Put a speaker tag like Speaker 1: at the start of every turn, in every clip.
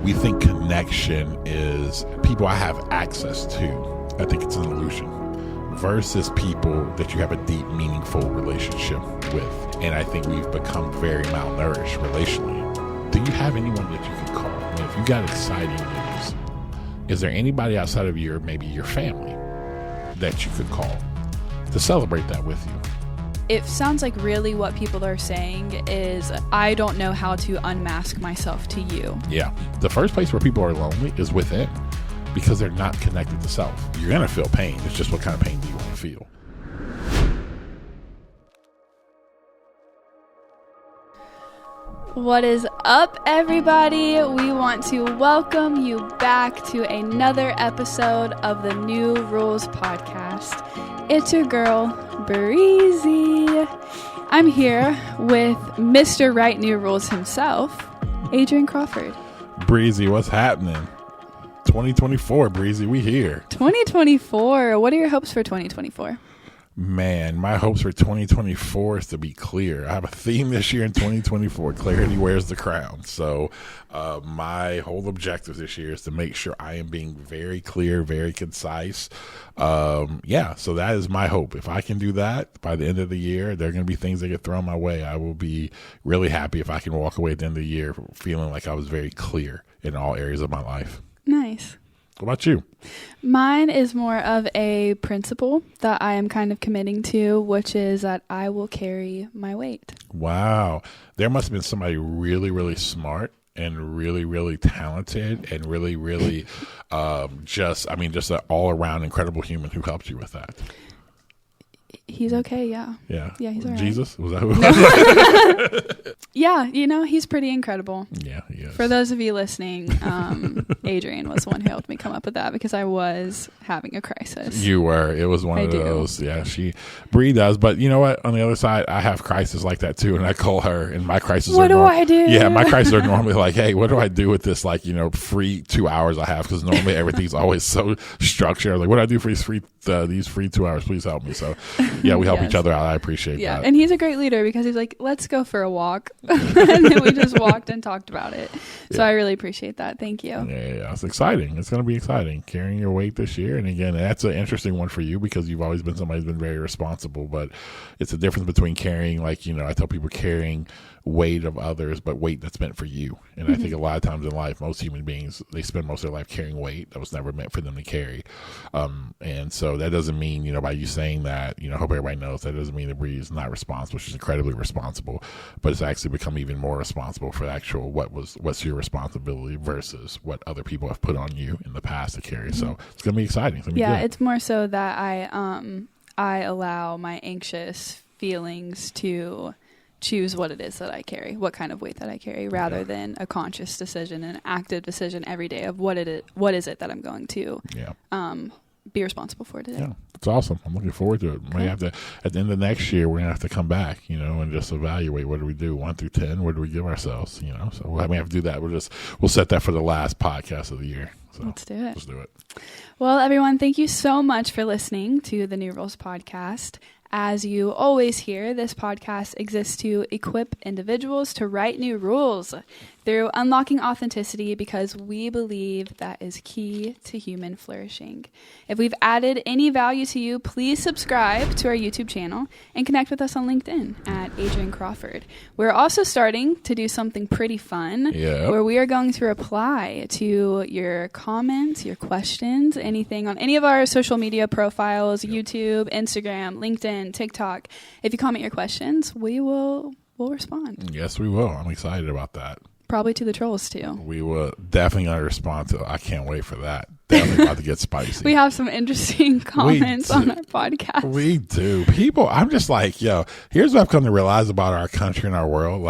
Speaker 1: We think connection is people I have access to. I think it's an illusion. Versus people that you have a deep, meaningful relationship with. And I think we've become very malnourished relationally. Do you have anyone that you can call? I mean, if you got exciting news, is there anybody outside of maybe your family that you could call to celebrate that with you?
Speaker 2: It sounds like really what people are saying is, I don't know how to unmask myself to you.
Speaker 1: Yeah. The first place where people are lonely is within, because they're not connected to self. You're going to feel pain. It's just what kind of pain do you want to feel?
Speaker 2: What is up, everybody? We want to welcome you back to another episode of the New Rules podcast. It's your girl, Breezy. I'm here with Mr. Right New Rules himself, Adrian Crawford.
Speaker 1: Breezy, what's happening? 2024, Breezy, we here.
Speaker 2: 2024. What are your hopes for 2024?
Speaker 1: Man, my hopes for 2024 is to be clear. I have a theme this year in 2024. Clarity wears the crown. So my whole objective this year is to make sure I am being very clear, very concise. So that is my hope. If I can do that by the end of the year, there are going to be things that get thrown my way. I will be really happy if I can walk away at the end of the year feeling like I was very clear in all areas of my life.
Speaker 2: Nice.
Speaker 1: What about you?
Speaker 2: Mine is more of a principle that I am kind of committing to, which is that I will carry my weight.
Speaker 1: Wow. There must have been somebody really, really smart and really, really talented and really, really just an all-around incredible human who helped you with that.
Speaker 2: He's okay, yeah.
Speaker 1: Yeah.
Speaker 2: Yeah, he's all right.
Speaker 1: Jesus? Was that who it was?
Speaker 2: Yeah, he's pretty incredible.
Speaker 1: Yeah, he is.
Speaker 2: For those of you listening, Adrian was the one who helped me come up with that because I was having a crisis.
Speaker 1: You were. It was one of those. Yeah, Bree does. But you know what? On the other side, I have crises like that too. And I call her, and my crises
Speaker 2: what do I do?
Speaker 1: Yeah, my crises are normally like, hey, what do I do with this, free 2 hours I have? Because normally everything's always so structured. Like, what do I do for these free 2 hours? Please help me. So, yeah, we help each other out. I appreciate that.
Speaker 2: Yeah, and he's a great leader because he's like, let's go for a walk. And then we just walked and talked about it. So I really appreciate that. Thank you.
Speaker 1: Yeah, it's exciting. It's going to be exciting. Carrying your weight this year. And again, that's an interesting one for you because you've always been somebody who's been very responsible. But it's a difference between carrying, I tell people carrying weight of others, but weight that's meant for you. And I think a lot of times in life, most human beings, they spend most of their life carrying weight that was never meant for them to carry. And so that doesn't mean, by you saying that, I hope everybody knows that doesn't mean that Bree is not responsible. She's incredibly responsible, but it's actually become even more responsible for actual what's your responsibility versus what other people have put on you in the past to carry. So it's going to be exciting. It's gonna be good.
Speaker 2: It's more so that I allow my anxious feelings to choose what it is that I carry, what kind of weight that I carry, rather than a conscious decision, an active decision every day of what is it that I'm going to be responsible for today. Yeah,
Speaker 1: it's awesome. I'm looking forward to it. Cool. Have to, at the end of next year, we're going to have to come back, and just evaluate what do we do, 1 through 10, where do we give ourselves, So we have to do that. We'll set that for the last podcast of the year. So
Speaker 2: let's do it.
Speaker 1: Let's do it.
Speaker 2: Well, everyone, thank you so much for listening to the New Rules podcast. As you always hear, this podcast exists to equip individuals to write new rules through unlocking authenticity because we believe that is key to human flourishing. If we've added any value to you, please subscribe to our YouTube channel and connect with us on LinkedIn at Adrian Crawford. We're also starting to do something pretty fun where we are going to reply to your comments, your questions, anything on any of our social media profiles, YouTube, Instagram, LinkedIn, TikTok. If you comment your questions, we'll respond.
Speaker 1: Yes, we will. I'm excited about that.
Speaker 2: Probably to the trolls too.
Speaker 1: We will definitely going to respond to it. I can't wait for that. Definitely about to get spicy.
Speaker 2: We have some interesting comments on our podcast.
Speaker 1: We do. People, I'm just like, here's what I've come to realize about our country and our world.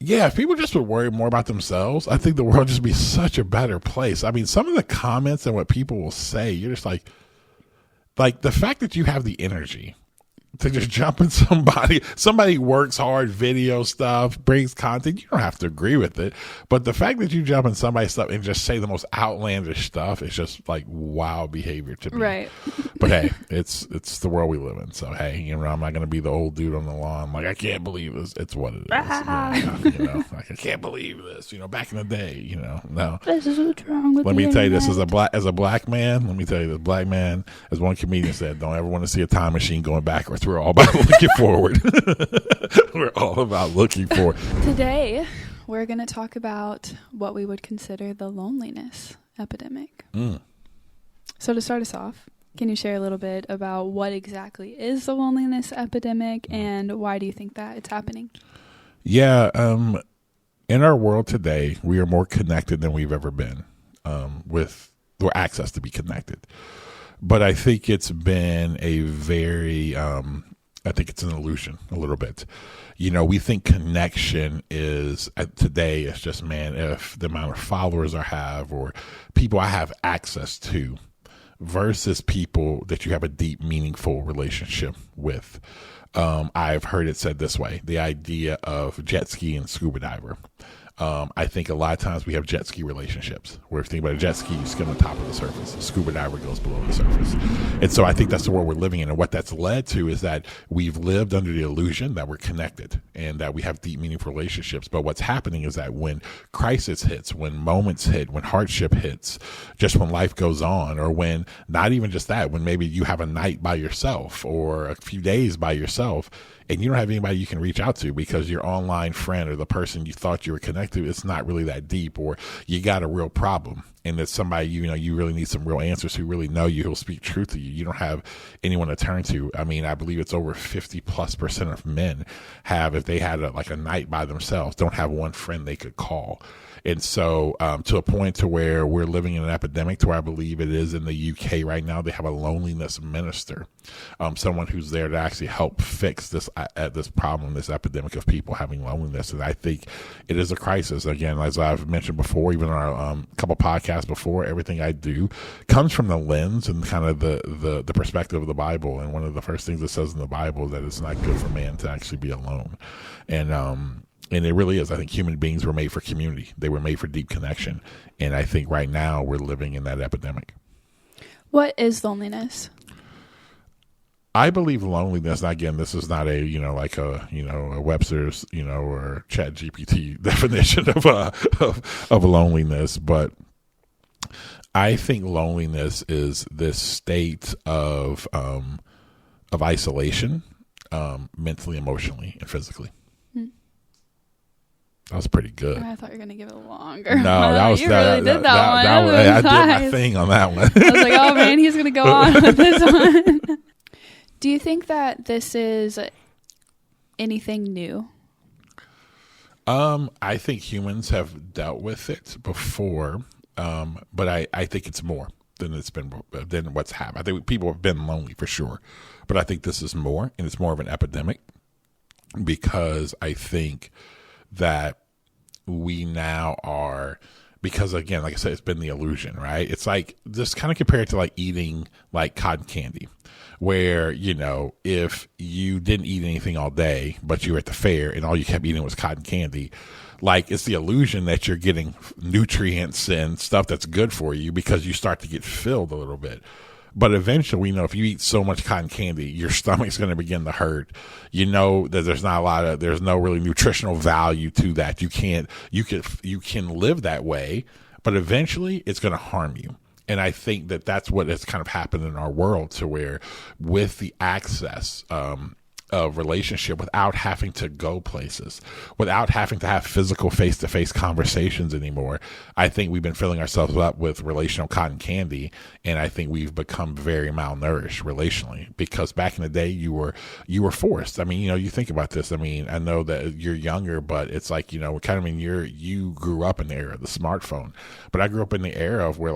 Speaker 1: If people just would worry more about themselves, I think the world would just be such a better place. I mean, some of the comments and what people will say, you're just like the fact that you have the energy to just jump in somebody works hard, video stuff, brings content. You don't have to agree with it. But the fact that you jump in somebody's stuff and just say the most outlandish stuff is just like wild behavior to me.
Speaker 2: Right.
Speaker 1: But hey, it's the world we live in. So hey, I'm not going to be the old dude on the lawn. Like, I can't believe this. It's what it is. Like, I can't believe this. Back in the day, no.
Speaker 2: This is what's wrong with
Speaker 1: Let me tell you this, as a black man, as one comedian said, don't ever want to see a time machine going backwards. We're all about looking forward. We're all about looking forward.
Speaker 2: Today, we're going to talk about what we would consider the loneliness epidemic. So to start us off, can you share a little bit about what exactly is the loneliness epidemic and why do you think that it's happening?
Speaker 1: Yeah, in our world today, we are more connected than we've ever been, with access to be connected. But I think it's been a very, I think it's an illusion a little bit. We think connection today is just, if the amount of followers I have or people I have access to versus people that you have a deep, meaningful relationship with. I've heard it said this way, the idea of jet ski and scuba diver. I think a lot of times we have jet ski relationships where if you think about a jet ski, you skim on top of the surface. A scuba diver goes below the surface. And so I think that's the world we're living in. And what that's led to is that we've lived under the illusion that we're connected and that we have deep, meaningful relationships. But what's happening is that when crisis hits, when moments hit, when hardship hits, just when life goes on, or when not even just that, when maybe you have a night by yourself or a few days by yourself, and you don't have anybody you can reach out to because your online friend or the person you thought you were connected to, it's not really that deep, or you got a real problem and it's somebody, you really need some real answers who really know you, who'll speak truth to you. You don't have anyone to turn to. I mean, I believe it's over 50+% of men have, if they had a night by themselves, don't have one friend they could call. And so to a point to where we're living in an epidemic, to where I believe it is in the UK right now, they have a loneliness minister, someone who's there to actually help fix this problem, this epidemic of people having loneliness. And I think it is a crisis. Again, as I've mentioned before, even on our couple podcasts before, everything I do comes from the lens and kind of the perspective of the Bible. And one of the first things it says in the Bible is that it's not good for man to actually be alone. And it really is. I think human beings were made for community. They were made for deep connection. And I think right now we're living in that epidemic.
Speaker 2: What is loneliness?
Speaker 1: I believe loneliness, and again, this is not a Webster's, or Chat GPT definition of loneliness, but I think loneliness is this state of isolation, mentally, emotionally, and physically. That was pretty good.
Speaker 2: I thought you were going to give it longer.
Speaker 1: No, that was
Speaker 2: you really did that one.
Speaker 1: I did my thing on that one.
Speaker 2: I was like, oh man, he's going to go on with this one. Do you think that this is anything new?
Speaker 1: I think humans have dealt with it before, but I think it's more than what's happened. I think people have been lonely for sure, but I think this is more, and it's more of an epidemic because I think that we now are, because again, like I said, it's been the illusion, right? It's like just kind of compare it to like eating like cotton candy, where, if you didn't eat anything all day, but you were at the fair and all you kept eating was cotton candy, like it's the illusion that you're getting nutrients and stuff that's good for you because you start to get filled a little bit. But eventually, we know if you eat so much cotton candy, your stomach's going to begin to hurt. That there's no really nutritional value to that. You can live that way, but eventually it's going to harm you. And I think that that's what has kind of happened in our world, to where with the access, of relationship, without having to go places, without having to have physical face-to-face conversations anymore, I think we've been filling ourselves up with relational cotton candy, and I think we've become very malnourished relationally, because back in the day you were forced. I mean, you think about this. I mean, I know that you're younger, but it's like, you grew up in the era of the smartphone, but I grew up in the era of where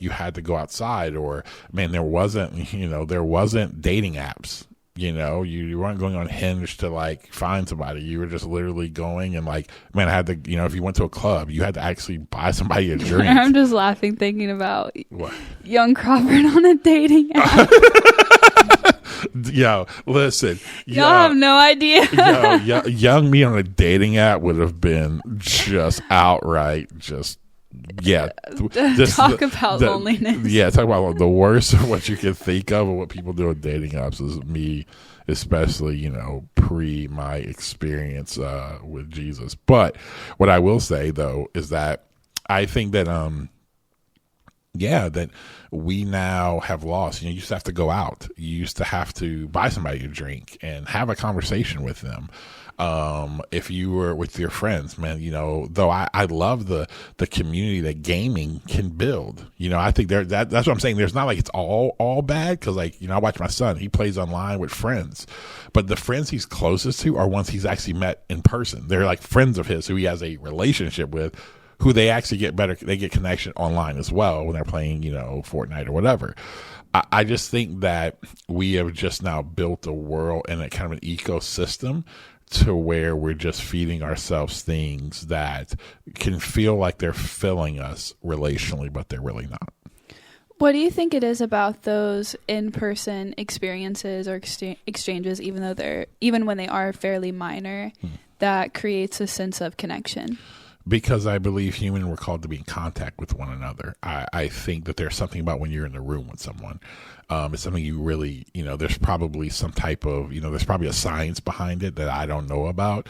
Speaker 1: you had to go outside, or there wasn't dating apps. You weren't going on Hinge to find somebody. You were just literally going and I had to, if you went to a club, you had to actually buy somebody a drink.
Speaker 2: I'm just laughing thinking about
Speaker 1: what?
Speaker 2: young Crawford on a dating app.
Speaker 1: Yo, listen.
Speaker 2: Y'all have no idea.
Speaker 1: Young me on a dating app would have been just outright just. Yeah,
Speaker 2: talk about loneliness.
Speaker 1: Yeah, talk about the worst of what you can think of and what people do on dating apps is me, especially, pre my experience with Jesus. But what I will say though is that I think that that we now have lost. You used to have to go out. You used to have to buy somebody a drink and have a conversation with them. If you were with your friends, man, though I love the community that gaming can build. I think that's what I'm saying. There's not like it's all bad because I watch my son. He plays online with friends, but the friends he's closest to are ones he's actually met in person. They're like friends of his who he has a relationship with, who they actually they get connection online as well when they're playing, Fortnite or whatever. I just think that we have just now built a world and a kind of an ecosystem to where we're just feeding ourselves things that can feel like they're filling us relationally, but they're really not.
Speaker 2: What do you think it is about those in-person experiences or exchanges, even when they are fairly minor, that creates a sense of connection?
Speaker 1: Because I believe human we're called to be in contact with one another. I think that there's something about when you're in the room with someone. It's something you really, there's probably some type of, there's probably a science behind it that I don't know about.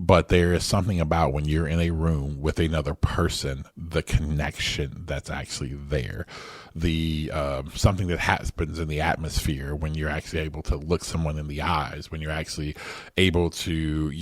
Speaker 1: But there is something about when you're in a room with another person, the connection that's actually there. The something that happens in the atmosphere when you're actually able to look someone in the eyes, when you're actually able to,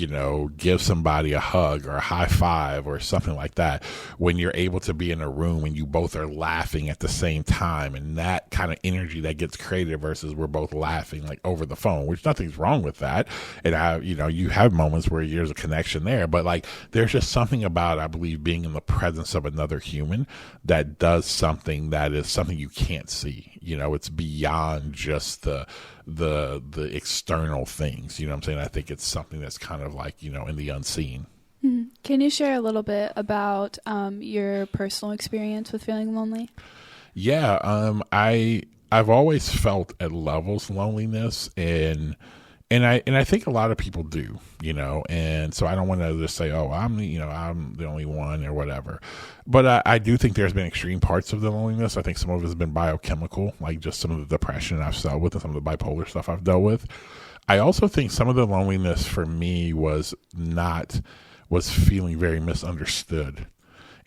Speaker 1: give somebody a hug or a high five or something like that, when you're able to be in a room and you both are laughing at the same time, and that kind of energy that gets created versus we're both laughing like over the phone, which nothing's wrong with that. And you have moments where there's a connection there, but like there's just something about, I believe, being in the presence of another human that does something that is something you can't see. It's beyond just the external things. You know what I'm saying? I think it's something that's kind of like, in the unseen.
Speaker 2: Can you share a little bit about your personal experience with feeling lonely?
Speaker 1: Yeah, I've always felt at levels loneliness, and I think a lot of people do, and so I don't want to just say, oh, I'm the only one or whatever. But I do think there's been extreme parts of the loneliness. I think some of it has been biochemical, like just some of the depression I've dealt with and some of the bipolar stuff I've dealt with. I also think some of the loneliness for me was feeling very misunderstood.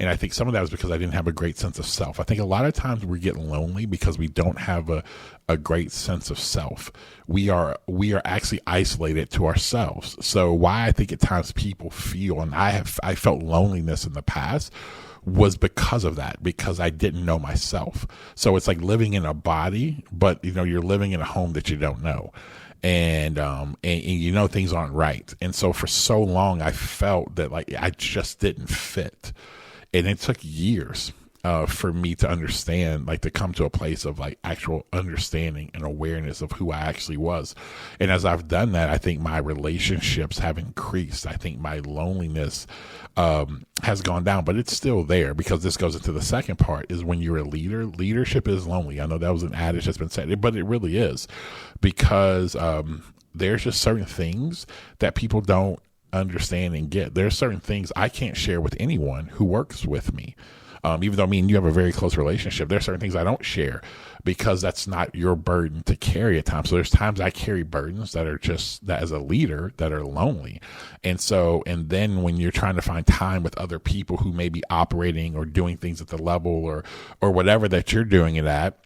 Speaker 1: And I think some of that was because I didn't have a great sense of self. I think a lot of times we get lonely because we don't have a great sense of self. We are actually isolated to ourselves. So why I think at times people feel, and I felt loneliness in the past, was because of that, because I didn't know myself. So it's like living in a body, but you're living in a home that you don't know. And things aren't right. And so for so long I felt that like I just didn't fit. And it took years for me to understand, like to come to a place of like actual understanding and awareness of who I actually was. And as I've done that, I think my relationships have increased. I think my loneliness has gone down, but it's still there, because this goes into the second part is when you're a leader, leadership is lonely. I know that was an adage that's been said, but it really is, because there's just certain things that people don't understand and get. There's certain things I can't share with anyone who works with me. Even though me and you have a very close relationship, there's certain things I don't share because that's not your burden to carry at times. So there's times I carry burdens that are just that as a leader that are lonely. And then when you're trying to find time with other people who may be operating or doing things at the level or whatever that you're doing it at,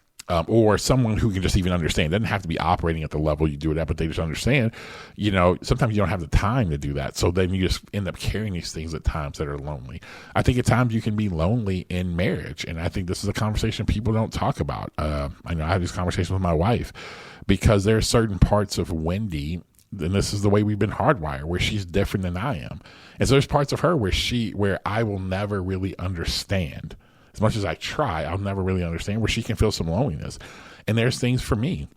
Speaker 1: or someone who can just even understand. It doesn't have to be operating at the level you do it at, but they just understand, sometimes you don't have the time to do that. So then you just end up carrying these things at times that are lonely. I think at times you can be lonely in marriage. And I think this is a conversation people don't talk about. I know I have this conversation with my wife because there are certain parts of Wendy, and this is the way we've been hardwired, where she's different than I am. And so there's parts of her where I will never really understand. As much as I try, I'll never really understand, where she can feel some loneliness. And there's things for me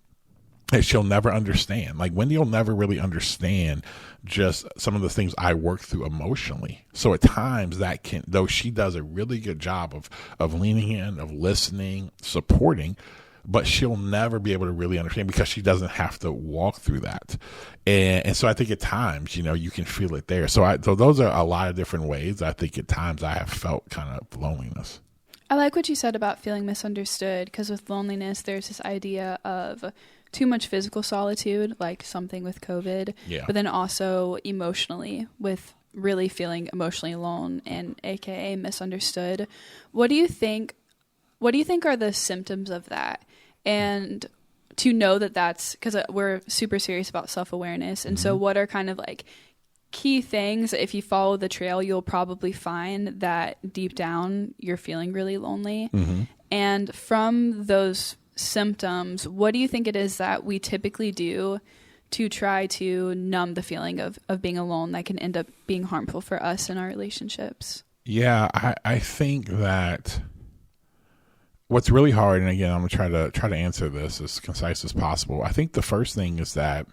Speaker 1: that she'll never understand. Like Wendy will never really understand just some of the things I work through emotionally. So at times though she does a really good job of leaning in, of listening, supporting, but she'll never be able to really understand because she doesn't have to walk through that. And so I think at times, you can feel it there. So those are a lot of different ways. I think at times I have felt kind of loneliness.
Speaker 2: I like what you said about feeling misunderstood, because with loneliness, there's this idea of too much physical solitude, like something with COVID, but then also emotionally, with really feeling emotionally alone and AKA misunderstood. What do you think are the symptoms of that? And to know that that's because we're super serious about self-awareness. And so what are kind of like key things, if you follow the trail, you'll probably find that deep down you're feeling really lonely. And from those symptoms, what do you think it is that we typically do to try to numb the feeling of being alone that can end up being harmful for us in our relationships?
Speaker 1: Yeah, I think that what's really hard, and again, I'm gonna try to answer this as concise as possible. I think the first thing is that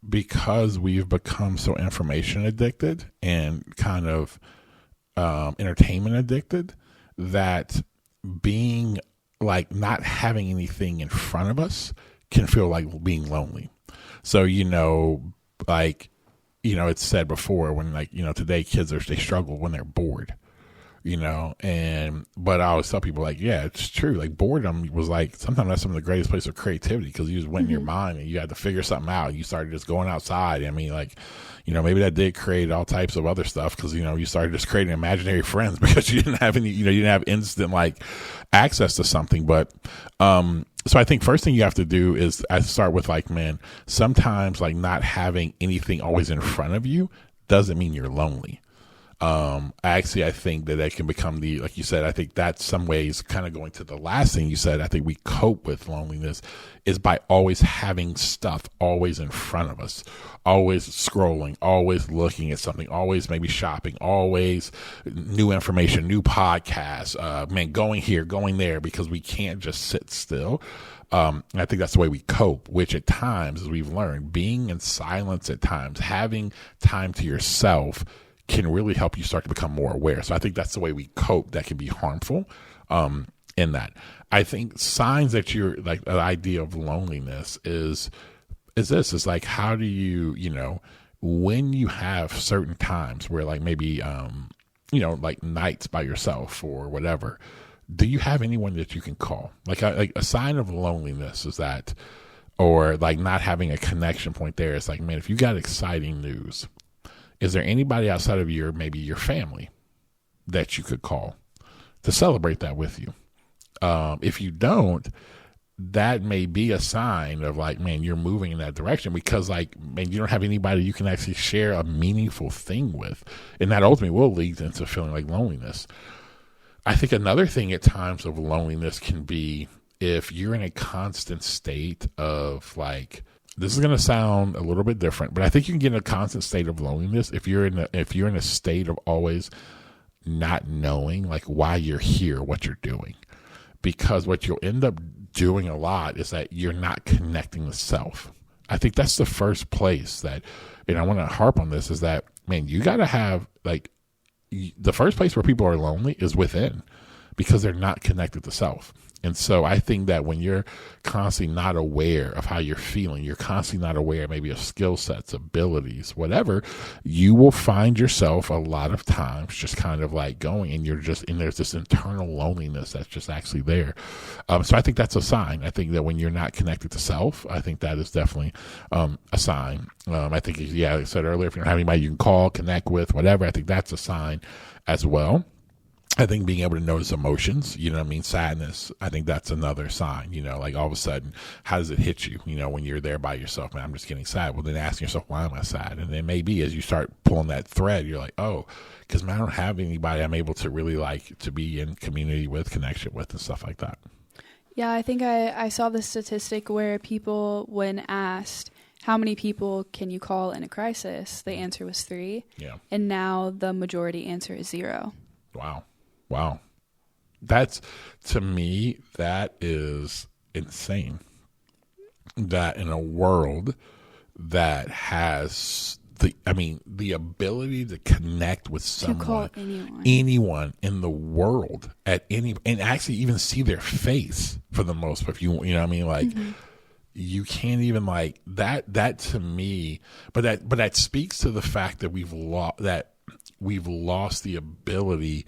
Speaker 1: because we've become so information addicted and kind of entertainment addicted, that being like not having anything in front of us can feel like being lonely. So, it's said before when today kids they struggle when they're bored. But I always tell people it's true. Like boredom was sometimes that's some of the greatest place of creativity, because you just went in your mind and you had to figure something out. You started just going outside. I mean, maybe that did create all types of other stuff, because, you started just creating imaginary friends because you didn't have any, you didn't have instant access to something. But, so I think first thing you have to do is I start with sometimes not having anything always in front of you doesn't mean you're lonely. I think that can become like you said, I think that's some ways kind of going to the last thing you said. I think we cope with loneliness is by always having stuff always in front of us, always scrolling, always looking at something, always maybe shopping, always new information, new podcasts, going here, going there, because we can't just sit still. I think that's the way we cope, which at times, as we've learned, being in silence at times, having time to yourself can really help you start to become more aware. So I think that's the way we cope that can be harmful in that. I think signs that you're the idea of loneliness is how do you, when you have certain times where maybe, nights by yourself or whatever, do you have anyone that you can call? A sign of loneliness is that, or not having a connection point there. It's man, if you got exciting news, is there anybody outside of maybe your family that you could call to celebrate that with you? If you don't, that may be a sign of you're moving in that direction, because you don't have anybody you can actually share a meaningful thing with. And that ultimately will lead into feeling like loneliness. I think another thing at times of loneliness can be if you're in a constant state of this is going to sound a little bit different, but I think you can get in a constant state of loneliness if you're in a state of always not knowing why you're here, what you're doing. Because what you'll end up doing a lot is that you're not connecting with self. I think that's the first place that, and I want to harp on this, is that, man, you got to have the first place where people are lonely is within, because they're not connected to self. And so I think that when you're constantly not aware of how you're feeling, you're constantly not aware maybe of skill sets, abilities, whatever, you will find yourself a lot of times just kind of going, and there's this internal loneliness that's just actually there. So I think that's a sign. I think that when you're not connected to self, I think that is definitely a sign. I think, like I said earlier, if you don't have anybody you can call, connect with, whatever, I think that's a sign as well. I think being able to notice emotions, sadness, I think that's another sign, all of a sudden, how does it hit you, when you're there by yourself, man, I'm just getting sad. Well, then asking yourself, why am I sad? And then maybe as you start pulling that thread, you're oh, because I don't have anybody I'm able to really to be in community with, connection with, and stuff like that.
Speaker 2: Yeah, I think I saw the statistic where people, when asked, how many people can you call in a crisis? The answer was 3.
Speaker 1: Yeah.
Speaker 2: And now the majority answer is 0.
Speaker 1: Wow. That's, to me, that is insane. That in a world that has the ability to connect with someone,
Speaker 2: to call
Speaker 1: anyone in the world and actually even see their face for the most part. If you know what I mean? Like, you can't even like that to me, but that speaks to the fact that we've lost the ability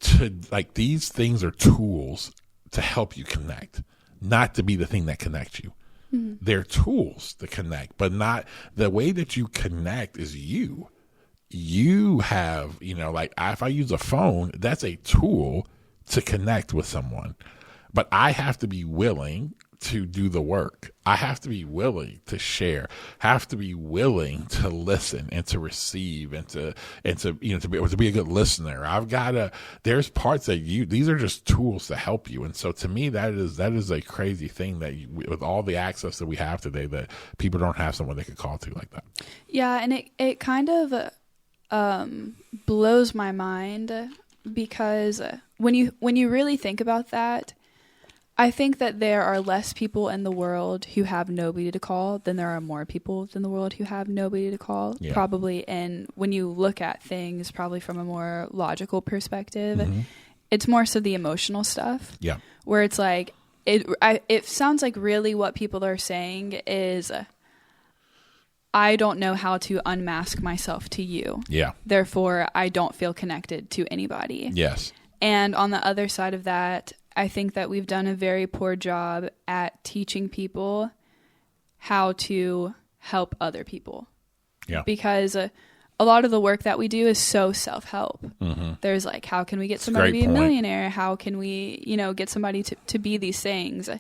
Speaker 1: to, like, these things are tools to help you connect, not to be the thing that connects you. They're tools to connect, but not the way that you connect is you. You have, like, if I use a phone, that's a tool to connect with someone, but I have to be willing to do the work. I have to be willing to share, have to be willing to listen and to receive and to be a good listener. There's parts that these are just tools to help you. And so to me, that is a crazy thing that with all the access that we have today, that people don't have someone they could call to like that.
Speaker 2: Yeah. And it kind of, blows my mind, because when you really think about that, I think that there are less people in the world who have nobody to call than there are more people in the world who have nobody to call. Yeah. Probably, and when you look at things probably from a more logical perspective, it's more so the emotional stuff.
Speaker 1: Yeah.
Speaker 2: Where it's like, it sounds like really what people are saying is, I don't know how to unmask myself to you.
Speaker 1: Yeah.
Speaker 2: Therefore, I don't feel connected to anybody.
Speaker 1: Yes.
Speaker 2: And on the other side of that, I think that we've done a very poor job at teaching people how to help other people.
Speaker 1: Yeah.
Speaker 2: Because a lot of the work that we do is so self-help. There's like, how can we get somebody to be a millionaire? How can we, get somebody to be these things?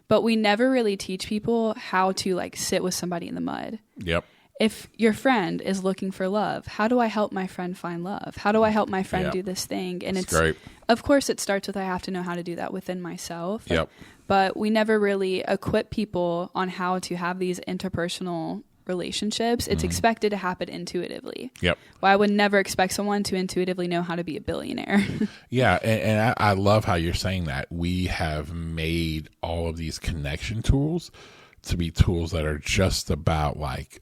Speaker 2: But we never really teach people how to like sit with somebody in the mud.
Speaker 1: Yep.
Speaker 2: If your friend is looking for love, how do I help my friend find love? How do I help my friend do this thing? And it's great. Of course, it starts with I have to know how to do that within myself.
Speaker 1: Yep.
Speaker 2: But we never really equip people on how to have these interpersonal relationships. It's expected to happen intuitively.
Speaker 1: Yep.
Speaker 2: Well, I would never expect someone to intuitively know how to be a billionaire.
Speaker 1: Yeah, and I love how you're saying that. We have made all of these connection tools to be tools that are just about like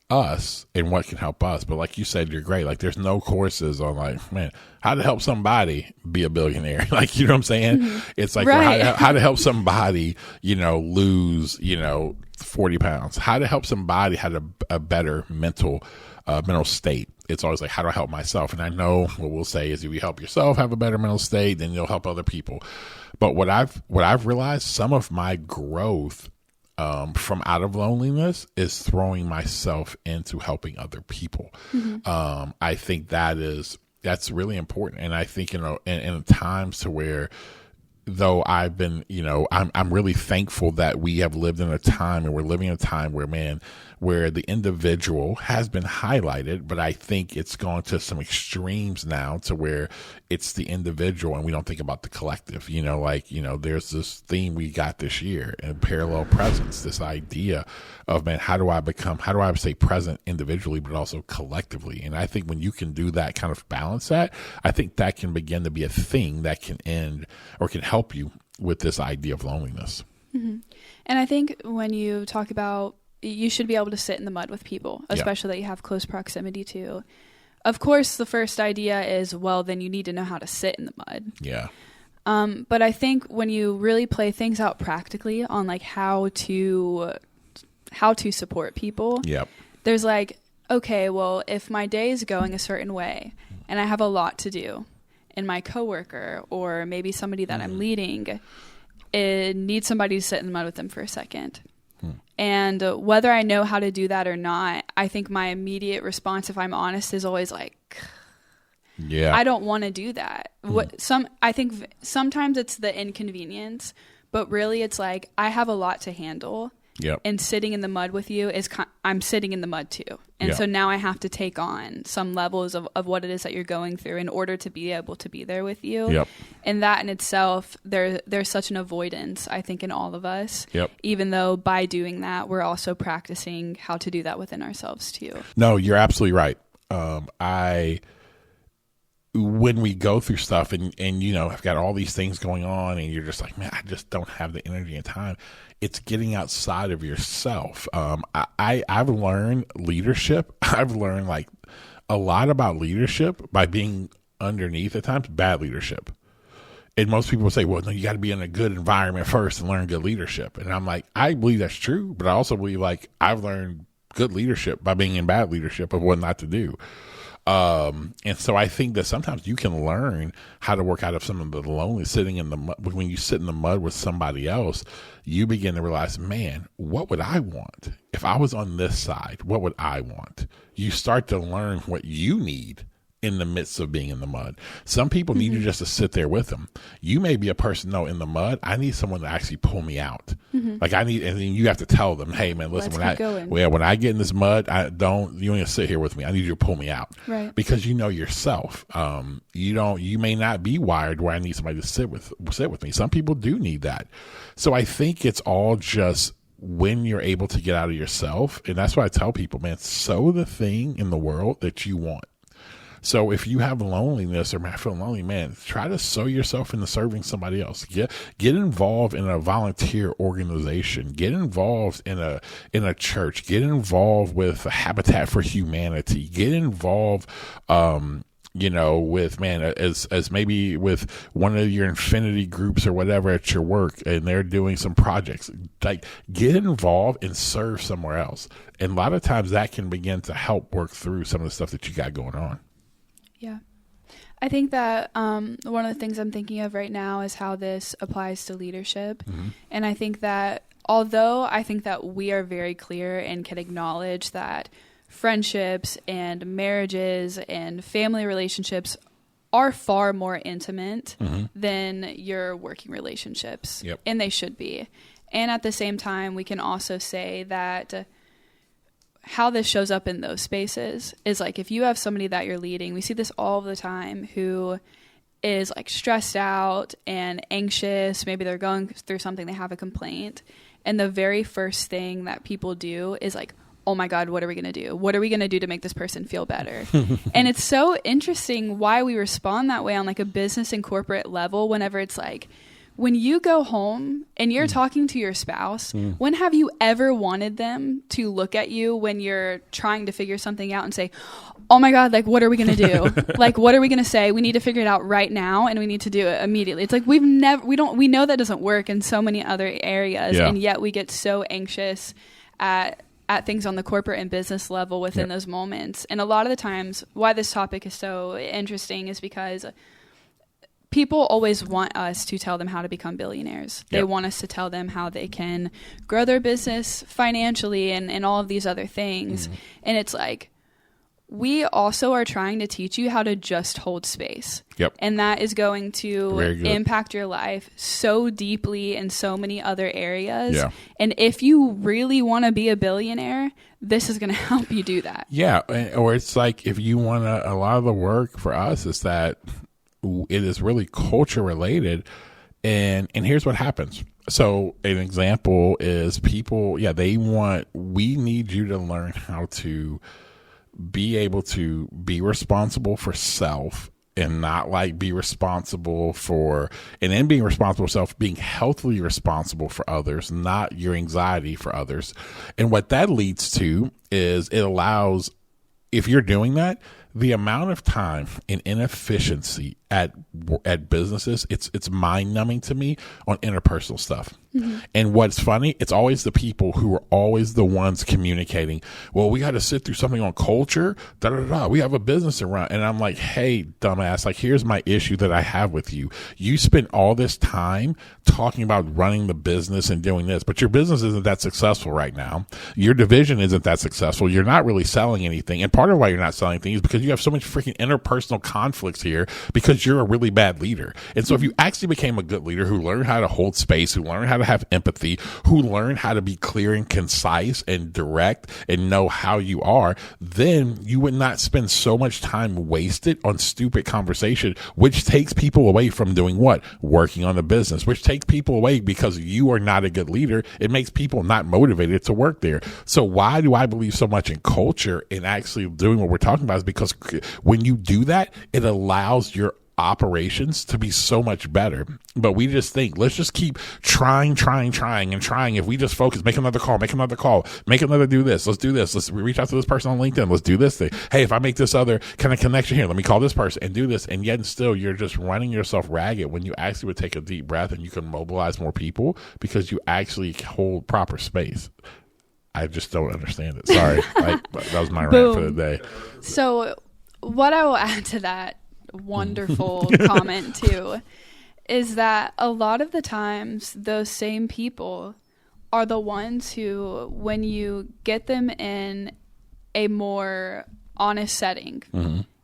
Speaker 1: us and what can help us. But like you said, you're great. Like, there's no courses on like, man, how to help somebody be a billionaire. Like, you know what I'm saying? It's like, right. how to help somebody, lose, 40 pounds, how to help somebody have a better mental state. It's always like, how do I help myself? And I know what we'll say is, if you help yourself have a better mental state, then you'll help other people. But what I've realized, some of my growth from out of loneliness is throwing myself into helping other people. I think that's really important. And I think, in times to where, though I've been, I'm really thankful that we have lived in a time, and we're living in a time where the individual has been highlighted, but I think it's gone to some extremes now to where it's the individual and we don't think about the collective. There's this theme we got this year in parallel presence, this idea of, man, how do I stay present individually, but also collectively? And I think when you can do that, kind of balance that, I think that can begin to be a thing that can end or can help you with this idea of loneliness.
Speaker 2: And I think when you talk about, you should be able to sit in the mud with people, especially that you have close proximity to. Of course, the first idea is, well, then you need to know how to sit in the mud.
Speaker 1: Yeah.
Speaker 2: But I think when you really play things out practically on like how to support people, there's like, okay, well, if my day is going a certain way and I have a lot to do, and my coworker or maybe somebody that I'm leading, it needs somebody to sit in the mud with them for a second. And whether I know how to do that or not, I think my immediate response, if I'm honest, is always like, I don't want to do that. I think sometimes it's the inconvenience, but really it's like, I have a lot to handle. And sitting in the mud with you I'm sitting in the mud too. And so now I have to take on some levels of what it is that you're going through in order to be able to be there with you. And that in itself, there's such an avoidance, I think, in all of us. Even though by doing that, we're also practicing how to do that within ourselves too.
Speaker 1: No, you're absolutely right. when we go through stuff and have got all these things going on and you're just like, man, I just don't have the energy and time. It's getting outside of yourself. I've learned leadership. I've learned like a lot about leadership by being underneath at times bad leadership. And most people say, well, no, you got to be in a good environment first and learn good leadership. And I'm like, I believe that's true, but I also believe like I've learned good leadership by being in bad leadership of what not to do. And so I think that sometimes you can learn how to work out of some of the lonely sitting in the mud. When you sit in the mud with somebody else, you begin to realize, man, what would I want? If I was on this side, what would I want? You start to learn what you need in the midst of being in the mud. Some people need you just to sit there with them. You may be a person, no, in the mud, I need someone to actually pull me out. Like and then you have to tell them, hey man, listen, when I get in this mud, you ain't gonna sit here with me. I need you to pull me out. Right. Because you know yourself. You may not be wired where I need somebody to sit with me. Some people do need that. So I think it's all just when you're able to get out of yourself. And that's why I tell people, man, sow the thing in the world that you want. So if you have loneliness or man, I feel lonely, man, try to sow yourself into serving somebody else. Get involved in a volunteer organization. Get involved in a church. Get involved with Habitat for Humanity. Get involved, with as maybe with one of your infinity groups or whatever at your work, and they're doing some projects. Like, get involved and serve somewhere else. And a lot of times that can begin to help work through some of the stuff that you got going on.
Speaker 2: Yeah. I think that one of the things I'm thinking of right now is how this applies to leadership. And I think that although I think that we are very clear and can acknowledge that friendships and marriages and family relationships are far more intimate than your working relationships. Yep. And they should be. And at the same time, we can also say that how this shows up in those spaces is like, if you have somebody that you're leading, we see this all the time, who is like stressed out and anxious. Maybe they're going through something, they have a complaint. And the very first thing that people do is like, oh my God, what are we going to do? What are we going to do to make this person feel better? And it's so interesting why we respond that way on like a business and corporate level, whenever it's like, when you go home and you're talking to your spouse, when have you ever wanted them to look at you when you're trying to figure something out and say, oh my God, like, what are we going to do? Like, what are we going to say? We need to figure it out right now, and we need to do it immediately. It's like, we know that doesn't work in so many other areas. Yeah. And yet we get so anxious at things on the corporate and business level within those moments. And a lot of the times why this topic is so interesting is because people always want us to tell them how to become billionaires. They want us to tell them how they can grow their business financially and all of these other things. And it's like, we also are trying to teach you how to just hold space. Yep. And that is going to impact your life so deeply in so many other areas. Yeah. And if you really want to be a billionaire, this is going to help you do that. Yeah. Or it's like, if you want to, a lot of the work for us is that it is really culture related. And here's what happens. So an example is people, we need you to learn how to be able to be responsible for self and not like be responsible for, and then being responsible for self, being healthily responsible for others, not your anxiety for others. And what that leads to is it allows, if you're doing that, the amount of time and inefficiency at businesses, it's mind numbing to me on interpersonal stuff. And what's funny, it's always the people who are always the ones communicating, well, we got to sit through something on culture, we have a business to run. And I'm like, hey, dumbass, like, here's my issue that I have with you. You spent all this time talking about running the business and doing this, but your business isn't that successful right now. Your division isn't that successful. You're not really selling anything. And part of why you're not selling things is because you have so much freaking interpersonal conflicts here, because
Speaker 1: because you're a really bad leader. And so if you actually became a good leader who learned how to hold space, who learned how to have empathy, who learned how to be clear and concise and direct and know how you are, then you would not spend so much time wasted on stupid conversation, which takes people away from doing what? Working on the business, which takes people away because you are not a good leader. It makes people not motivated to work there. So why do I believe so much in culture and actually doing what we're talking about is because when you do that, it allows your operations to be so much better. But we just think, let's just keep trying. If we just focus, make another call, make another do this. Let's do this. Let's reach out to this person on LinkedIn. Let's do this thing. Hey, if I make this other kind of connection here, let me call this person and do this. And yet and still, you're just running yourself ragged when you actually would take a deep breath and you can mobilize more people because you actually hold proper space. I just don't understand it. Sorry. That was my rant for the day.
Speaker 2: So what I will add to that wonderful comment too is that a lot of the times those same people are the ones who, when you get them in a more honest setting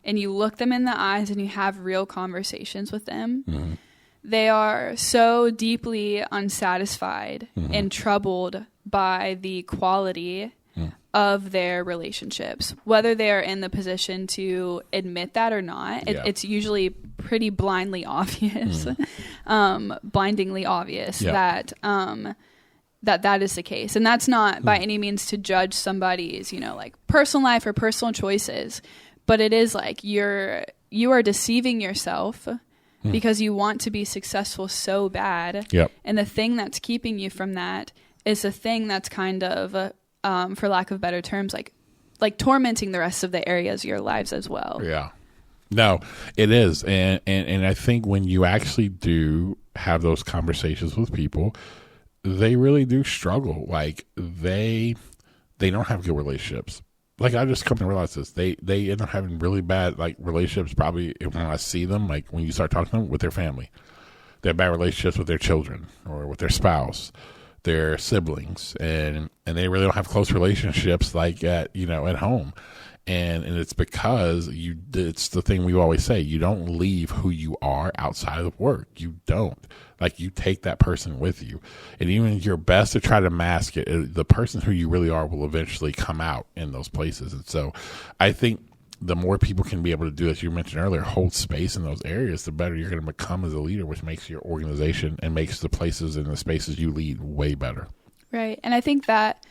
Speaker 2: and you look them in the eyes and you have real conversations with them, they are so deeply unsatisfied and troubled by the quality of their relationships, whether they're in the position to admit that or not. It's usually pretty blindly obvious, blindingly obvious that that is the case. And that's not by any means to judge somebody's, like personal life or personal choices, but it is like you are deceiving yourself because you want to be successful so bad. And the thing that's keeping you from that is the thing that's kind of, for lack of better terms, like tormenting the rest of the areas of your lives as well. Yeah.
Speaker 1: No, it is. And I think when you actually do have those conversations with people, they really do struggle. Like they don't have good relationships. Like I just come to realize this. They end up having really bad relationships probably when I see them, like when you start talking to them with their family. They have bad relationships with their children or with their spouse, their siblings, and they really don't have close relationships at home. And it's because it's the thing we always say, you don't leave who you are outside of work. You don't. You take that person with you. And even your best to try to mask it, the person who you really are will eventually come out in those places. And so I think the more people can be able to do, as you mentioned earlier, hold space in those areas, the better you're going to become as a leader, which makes your organization and makes the places and the spaces you lead way better.
Speaker 2: Right. And I think that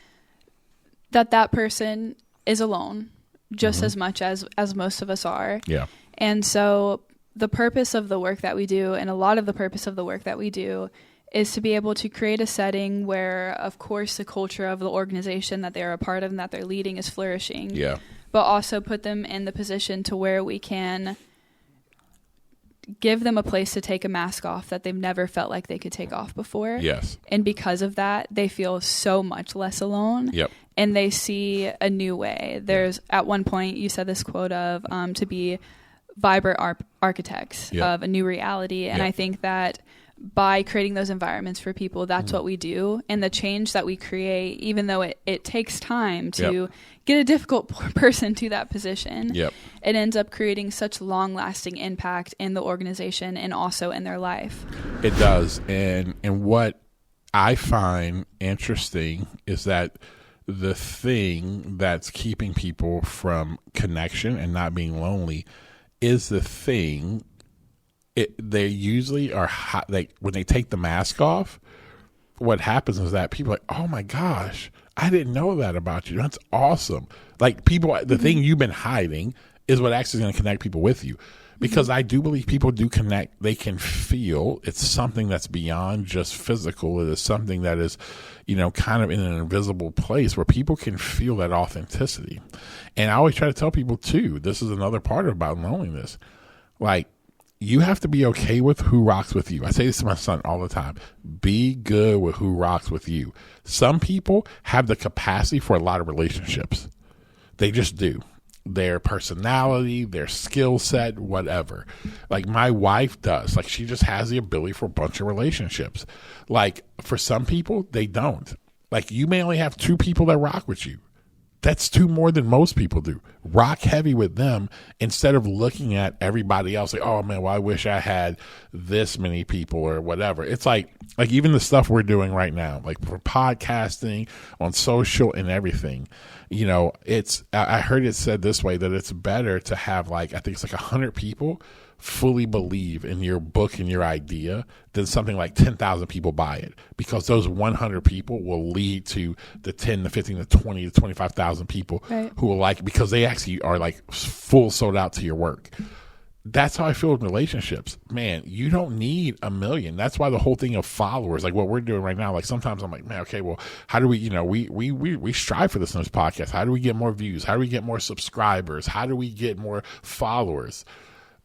Speaker 2: person is alone just as much as most of us are. Yeah. And so the purpose of the work that we do, and a lot of the purpose of the work that we do, is to be able to create a setting where, of course, the culture of the organization that they're a part of and that they're leading is flourishing. Yeah. But also put them in the position to where we can give them a place to take a mask off that they've never felt like they could take off before. Yes. And because of that, they feel so much less alone. Yep. And they see a new way. There's, at one point, you said this quote of to be vibrant architects of a new reality. And I think that by creating those environments for people, that's what we do. And the change that we create, even though it takes time to get a difficult person to that position, it ends up creating such long-lasting impact in the organization and also in their life.
Speaker 1: It does. And what I find interesting is that the thing that's keeping people from connection and not being lonely is the thing. They usually are hot. When they take the mask off, what happens is that people are like, oh my gosh, I didn't know that about you. That's awesome. People, the thing you've been hiding is what actually is going to connect people with you. Because I do believe people do connect. They can feel it's something that's beyond just physical. It is something that is, kind of in an invisible place where people can feel that authenticity. And I always try to tell people too, this is another part about loneliness. You have to be okay with who rocks with you. I say this to my son all the time. Be good with who rocks with you. Some people have the capacity for a lot of relationships. They just do. Their personality, their skill set, whatever. My wife does. She just has the ability for a bunch of relationships. For some people, they don't. You may only have 2 people that rock with you. That's 2 more than most people do. Rock heavy with them instead of looking at everybody else like, oh man, well, I wish I had this many people or whatever. It's like even the stuff we're doing right now, like for podcasting, on social and everything, I heard it said this way, that it's better to have I think it's 100 people fully believe in your book and your idea than something like 10,000 people buy it, because those 100 people will lead to the 10 to 15 to 20 to 25,000 people who will like it because they actually are full sold out to your work. That's how I feel with relationships. Man, you don't need 1 million. That's why the whole thing of followers, like what we're doing right now, sometimes I'm like, man, okay, well, how do we, we strive for this in this podcast. How do we get more views? How do we get more subscribers? How do we get more followers?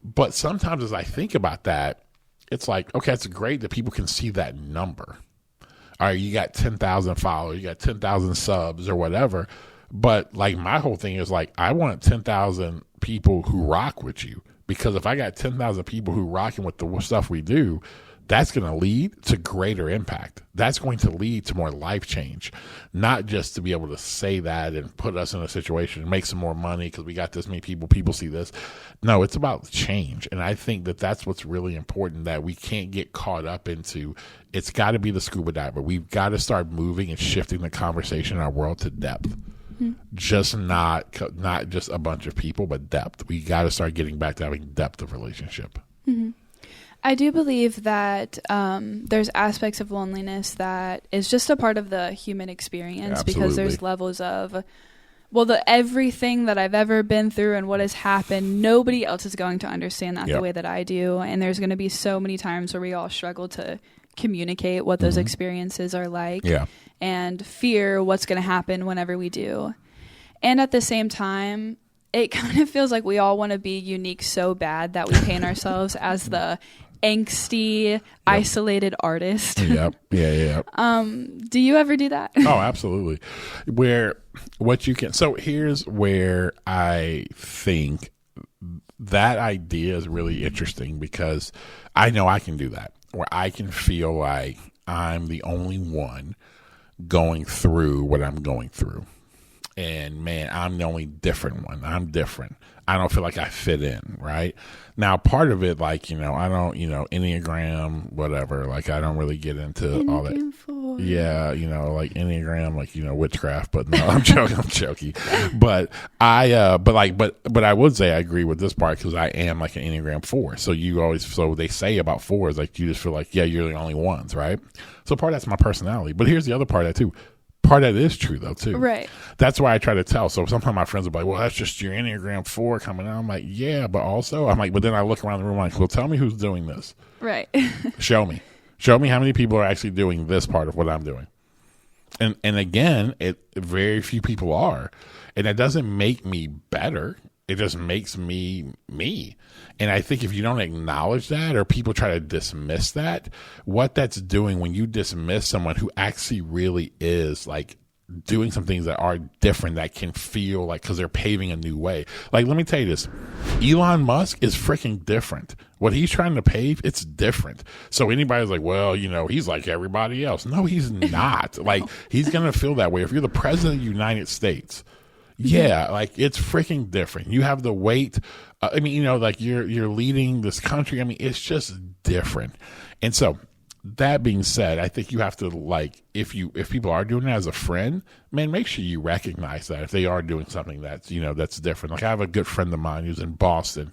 Speaker 1: But sometimes as I think about that, it's like, okay, it's great that people can see that number. All right, you got 10,000 followers, you got 10,000 subs or whatever. But my whole thing is I want 10,000 people who rock with you. Because if I got 10,000 people who rocking with the stuff we do, that's going to lead to greater impact. That's going to lead to more life change, not just to be able to say that and put us in a situation and make some more money because we got this many people see this. No, it's about change. And I think that that's what's really important, that we can't get caught up into, it's got to be the scuba diver. We've got to start moving and shifting the conversation in our world to depth. Just not just a bunch of people, but depth. We got to start getting back to having depth of relationship.
Speaker 2: Mm-hmm. I do believe that there's aspects of loneliness that is just a part of the human experience. Absolutely. Because there's levels of, everything that I've ever been through and what has happened, nobody else is going to understand that the way that I do. And there's going to be so many times where we all struggle to communicate what those experiences are like and fear what's going to happen whenever we do. And at the same time, it kind of feels like we all want to be unique so bad that we paint ourselves as the angsty, isolated artist.
Speaker 1: Yep. Yeah.
Speaker 2: Do you ever do that?
Speaker 1: Oh, absolutely. So here's where I think that idea is really interesting, because I know I can do that, where I can feel like I'm the only one going through what I'm going through. And man, I'm the only different one. I'm different. I don't feel like I fit in, right? Now, part of it, I don't, Enneagram, whatever. I don't really get into Enneagram all that. 4. Yeah, Enneagram, witchcraft. But no, I'm joking. But but I would say I agree with this part, because I am an Enneagram 4. So they say about 4s, you just feel like, yeah, you're the only ones, right? So part of that's my personality. But here's the other part of that too. Part of that is true though too.
Speaker 2: Right.
Speaker 1: That's why I try to tell. So sometimes my friends will be like, well, that's just your Enneagram 4 coming out. I'm like, yeah, but also but then I look around the room well, tell me who's doing this.
Speaker 2: Right.
Speaker 1: Show me how many people are actually doing this part of what I'm doing. And again, very few people are. And that doesn't make me better. It just makes me me. And I think if you don't acknowledge that, or people try to dismiss that, what that's doing when you dismiss someone who actually really is doing some things that are different, that can feel because they're paving a new way. Let me tell you this. Elon Musk is freaking different. What he's trying to pave, it's different. So anybody's like, well, he's like everybody else. No, he's not. He's going to feel that way. If you're the president of the United States, yeah, it's freaking different. You have the weight. You're leading this country. It's just different. And so that being said, I think you have to if people are doing it as a friend, man, make sure you recognize that if they are doing something that's, that's different. I have a good friend of mine who's in Boston,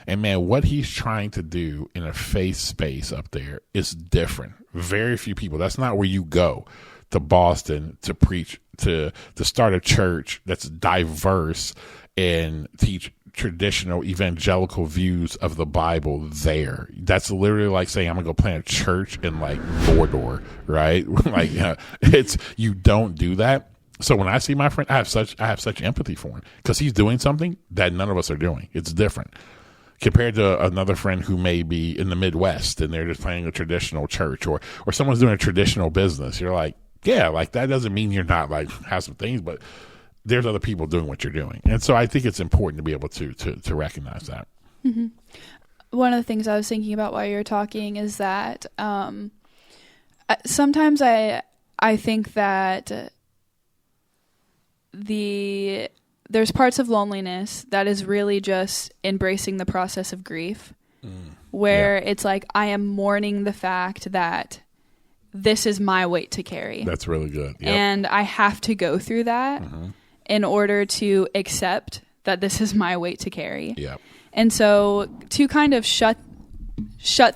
Speaker 1: and man, what he's trying to do in a faith space up there is different. Very few people. That's not where you go to Boston to preach, to start a church that's diverse and teach traditional evangelical views of the Bible there. That's literally like saying I'm gonna go plant a church in Mordor, right? You don't do that. So when I see my friend, I have such empathy for him, because he's doing something that none of us are doing. It's different compared to another friend who may be in the Midwest and they're just planning a traditional church, or someone's doing a traditional business. You're like, yeah, that doesn't mean you're not have some things, but there's other people doing what you're doing. And so I think it's important to be able to recognize that.
Speaker 2: Mm-hmm. One of the things I was thinking about while you were talking is that sometimes I think that there's parts of loneliness that is really just embracing the process of grief, where it's like, I am mourning the fact that this is my weight to carry.
Speaker 1: That's really good. Yep.
Speaker 2: And I have to go through that in order to accept that this is my weight to carry.
Speaker 1: Yep.
Speaker 2: And so to kind of shut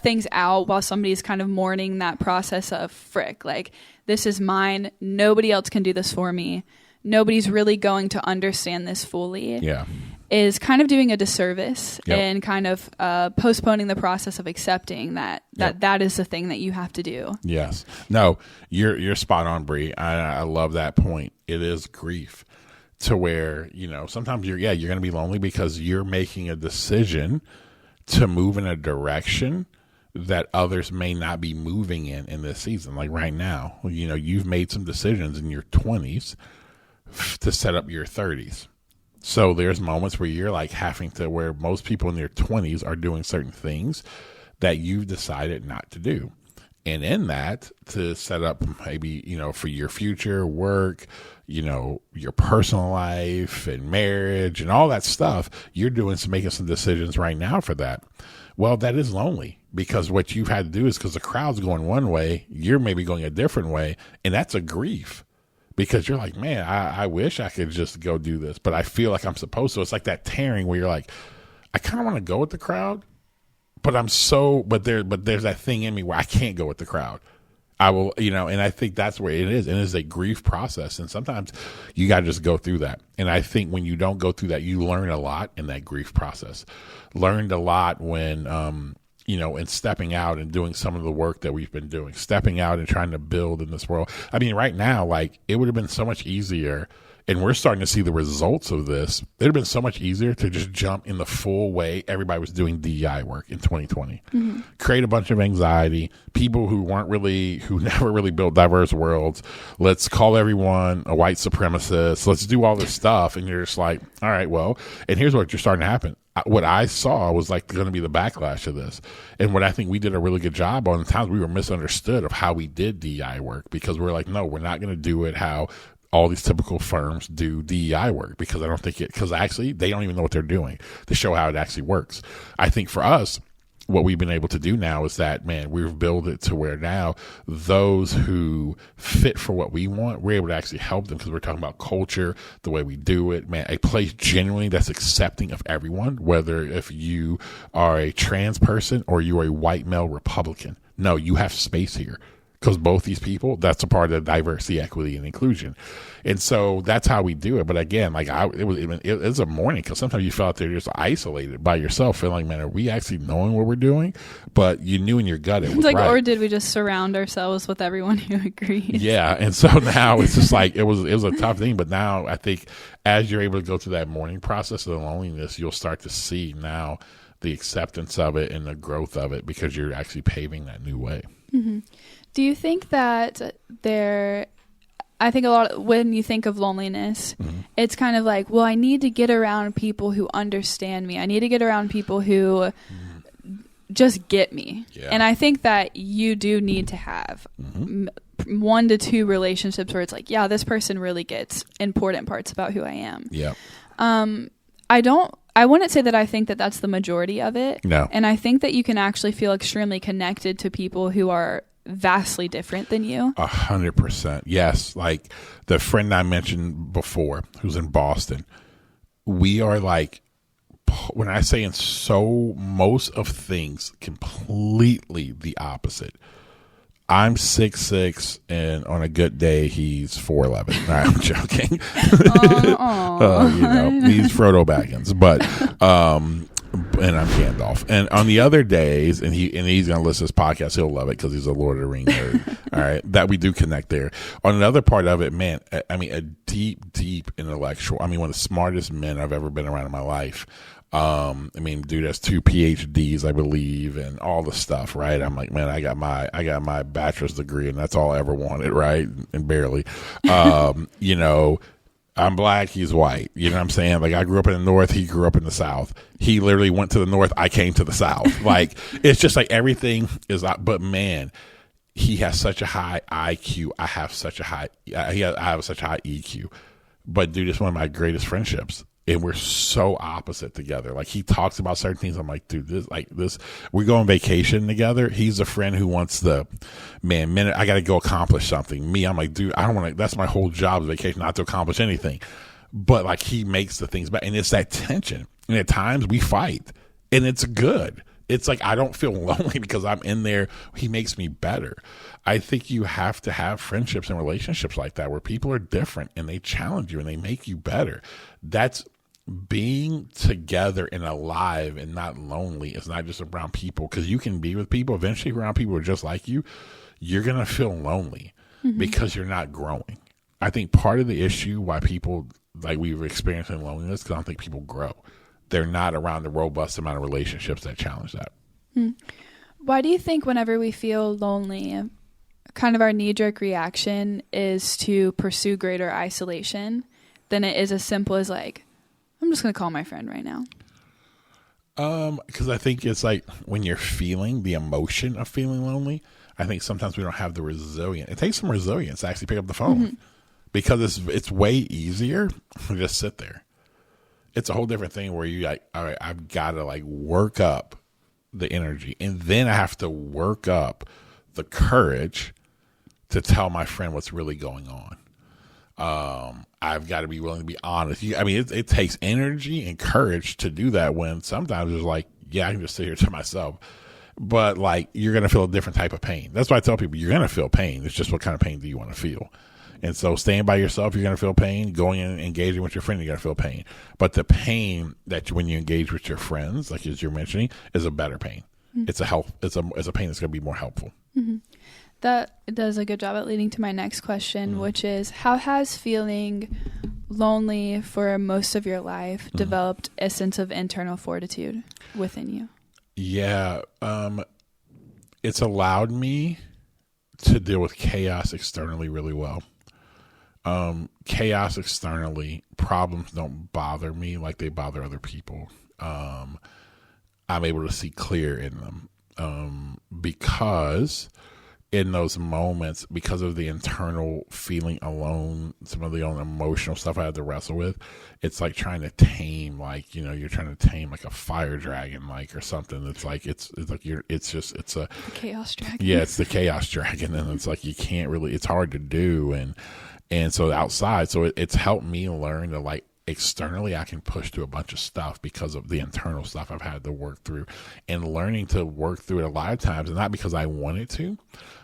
Speaker 2: things out while somebody's kind of mourning that process of frick, like, this is mine. Nobody else can do this for me. Nobody's really going to understand this fully. Yeah. Is kind of doing a disservice and kind of postponing the process of accepting that is the thing that you have to do.
Speaker 1: Yes. No, you're spot on, Bree. I love that point. It is grief to where, sometimes you're going to be lonely because you're making a decision to move in a direction that others may not be moving in this season. Like right now, you've made some decisions in your 20s to set up your 30s. So there's moments where you're like having to, where most people in their 20s are doing certain things that you've decided not to do. And in that, to set up maybe, for your future work, your personal life and marriage and all that stuff, you're making some decisions right now for that. Well, that is lonely, because what you've had to do is, because the crowd's going one way, you're maybe going a different way. And that's a grief. Because you're like, man, I wish I could just go do this, but I feel like I'm supposed to. It's like that tearing where you're like, I kind of want to go with the crowd, but there's that thing in me where I can't go with the crowd. I will, and I think that's where it is. And it's a grief process. And sometimes you got to just go through that. And I think when you don't go through that, you learn a lot in that grief process. Learned a lot when, and stepping out and doing some of the work that we've been doing, stepping out and trying to build in this world. I mean, right now, like, it would have been so much easier, and we're starting to see the results of this. It would have been so much easier to just jump in the full way everybody was doing DEI work in 2020. Create a bunch of anxiety, people who never really built diverse worlds. Let's call everyone a white supremacist. Let's do all this stuff. And you're just like, all right, well, and here's what you're starting to happen. What I saw was like going to be the backlash of this. And what I think we did a really good job on, the times we were misunderstood of how we did DEI work, because we're like, no, we're not going to do it how all these typical firms do DEI work, because because actually they don't even know what they're doing to show how it actually works. I think for us, what we've been able to do now is that, man, we've built it to where now those who fit for what we want, we're able to actually help them, because we're talking about culture, the way we do it, man, a place genuinely that's accepting of everyone, whether if you are a trans person or you are a white male Republican. No, you have space here. Because both these people, that's a part of diversity, equity, and inclusion. And so that's how we do it. But again, like it was a morning, because sometimes you feel out there just isolated by yourself, feeling like, man, are we actually knowing what we're doing? But you knew in your gut it was
Speaker 2: like,
Speaker 1: right.
Speaker 2: Or did we just surround ourselves with everyone who agrees?
Speaker 1: Yeah. And so now it's just like, it was a tough thing. But now I think as you're able to go through that mourning process of the loneliness, you'll start to see now the acceptance of it and the growth of it, because you're actually paving that new way.
Speaker 2: Mm-hmm. Do you think that I think a lot when you think of loneliness, it's kind of like, well, I need to get around people who understand me. I need to get around people who just get me. Yeah. And I think that you do need to have 1 to 2 relationships where it's like, yeah, this person really gets important parts about who I am. Yeah. I wouldn't say that I think that that's the majority of it. No. And I think that you can actually feel extremely connected to people who are vastly different than you.
Speaker 1: 100%. Yes. Like the friend I mentioned before who's in Boston, we are like, when I say in most of things, completely the opposite. I'm 6'6", and on a good day, he's 4'11". I'm joking. He's Frodo Baggins, but and I'm Gandalf. And on the other days, and he's gonna listen to this podcast, he'll love it because he's a Lord of the Rings nerd. All right, that we do connect there. On another part of it, man, I mean, a deep intellectual. I mean, one of the smartest men I've ever been around in my life. I mean, dude has 2 PhDs, I believe, and all the stuff, right? I'm like, man, I got my bachelor's degree, and that's all I ever wanted, right? And barely, I'm black, he's white. You know what I'm saying? Like, I grew up in the North, he grew up in the South. He literally went to the North, I came to the South. Like, it's just like everything is, but man, he has such a high IQ. I have such a high EQ. But dude, it's one of my greatest friendships. And we're so opposite together. Like, he talks about certain things. I'm like, dude, this, we go on vacation together. He's a friend who wants I got to go accomplish something. Me, I'm like, dude, I don't want to, that's my whole job is vacation, not to accomplish anything. But like, he makes the things back. And it's that tension. And at times we fight, and it's good. It's like, I don't feel lonely because I'm in there. He makes me better. I think you have to have friendships and relationships like that where people are different and they challenge you and they make you better. That's being together and alive and not lonely. It's not just around people, because you can be with people. Eventually, around people who are just like you, you're going to feel lonely because you're not growing. I think part of the issue why people, like, we've experienced loneliness, because I don't think people grow. They're not around the robust amount of relationships that challenge that.
Speaker 2: Why do you think whenever we feel lonely, kind of our knee-jerk reaction is to pursue greater isolation than it is as simple as like, I'm just going to call my friend right now?
Speaker 1: Because I think it's like when you're feeling the emotion of feeling lonely, I think sometimes we don't have the resilience. It takes some resilience to actually pick up the phone because it's way easier to just sit there. It's a whole different thing where you like, all right, I've got to like work up the energy, and then I have to work up the courage to tell my friend what's really going on. I've got to be willing to be honest. It takes energy and courage to do that, when sometimes it's like, yeah, I can just sit here to myself. But like, you're going to feel a different type of pain. That's why I tell people, you're going to feel pain. It's just what kind of pain do you want to feel? And so staying by yourself, you're going to feel pain. Going in and engaging with your friend, you're going to feel pain. But the pain that when you engage with your friends, like as you're mentioning, is a better pain. It's a pain that's going to be more helpful.
Speaker 2: That does a good job at leading to my next question, which is, how has feeling lonely for most of your life developed a sense of internal fortitude within you?
Speaker 1: Yeah. It's allowed me to deal with chaos externally really well. Chaos externally, problems don't bother me like they bother other people. I'm able to see clear in them, because in those moments, because of the internal feeling alone, some of the own emotional stuff I had to wrestle with, it's like trying to tame, like, you're trying to tame like a fire dragon, like, or something. It's like, it's a
Speaker 2: The chaos dragon.
Speaker 1: Yeah, it's the chaos dragon. And it's like, you can't really, it's hard to do. And so outside, so it's helped me learn to, like, externally I can push through a bunch of stuff because of the internal stuff I've had to work through, and learning to work through it a lot of times, and not because I wanted to,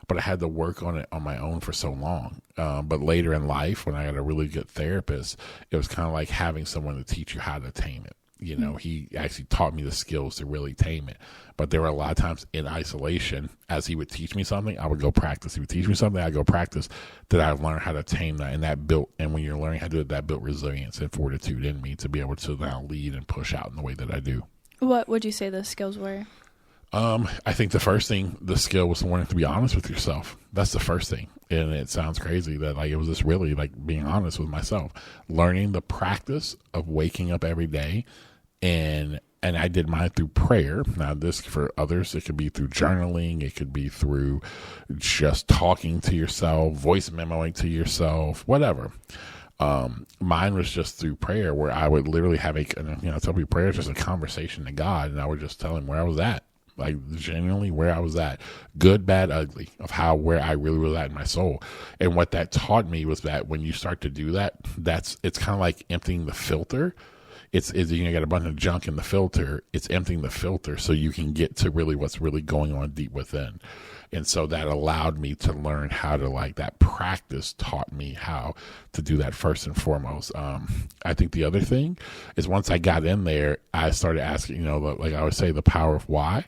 Speaker 1: but I had to work on it on my own for so long. But later in life, when I got a really good therapist, it was kind of like having someone to teach you how to tame it. He actually taught me the skills to really tame it. But there were a lot of times in isolation, as he would teach me something, I would go practice. He would teach me something, I'd go practice, that I've learned how to tame that. And when you're learning how to do it, that built resilience and fortitude in me to be able to now lead and push out in the way that I do.
Speaker 2: What would you say those skills were?
Speaker 1: I think the first thing, the skill was learning to be honest with yourself. That's the first thing. And it sounds crazy that like, it was just really like being honest with myself, learning the practice of waking up every day. And I did mine through prayer. Now this, for others, it could be through journaling. It could be through just talking to yourself, voice memoing to yourself, whatever. Mine was just through prayer, where I would literally have tell people prayer is just a conversation to God. And I would just tell him where I was at. Like, genuinely where I was at, good, bad, ugly, of where I really was at in my soul. And what that taught me was that when you start to do that, it's kind of like emptying the filter. It's you got a bunch of junk in the filter. It's emptying the filter so you can get to really what's really going on deep within. And so that allowed me to learn how to, like, that practice taught me how to do that first and foremost. I think the other thing is, once I got in there, I started asking, like I would say, the power of why.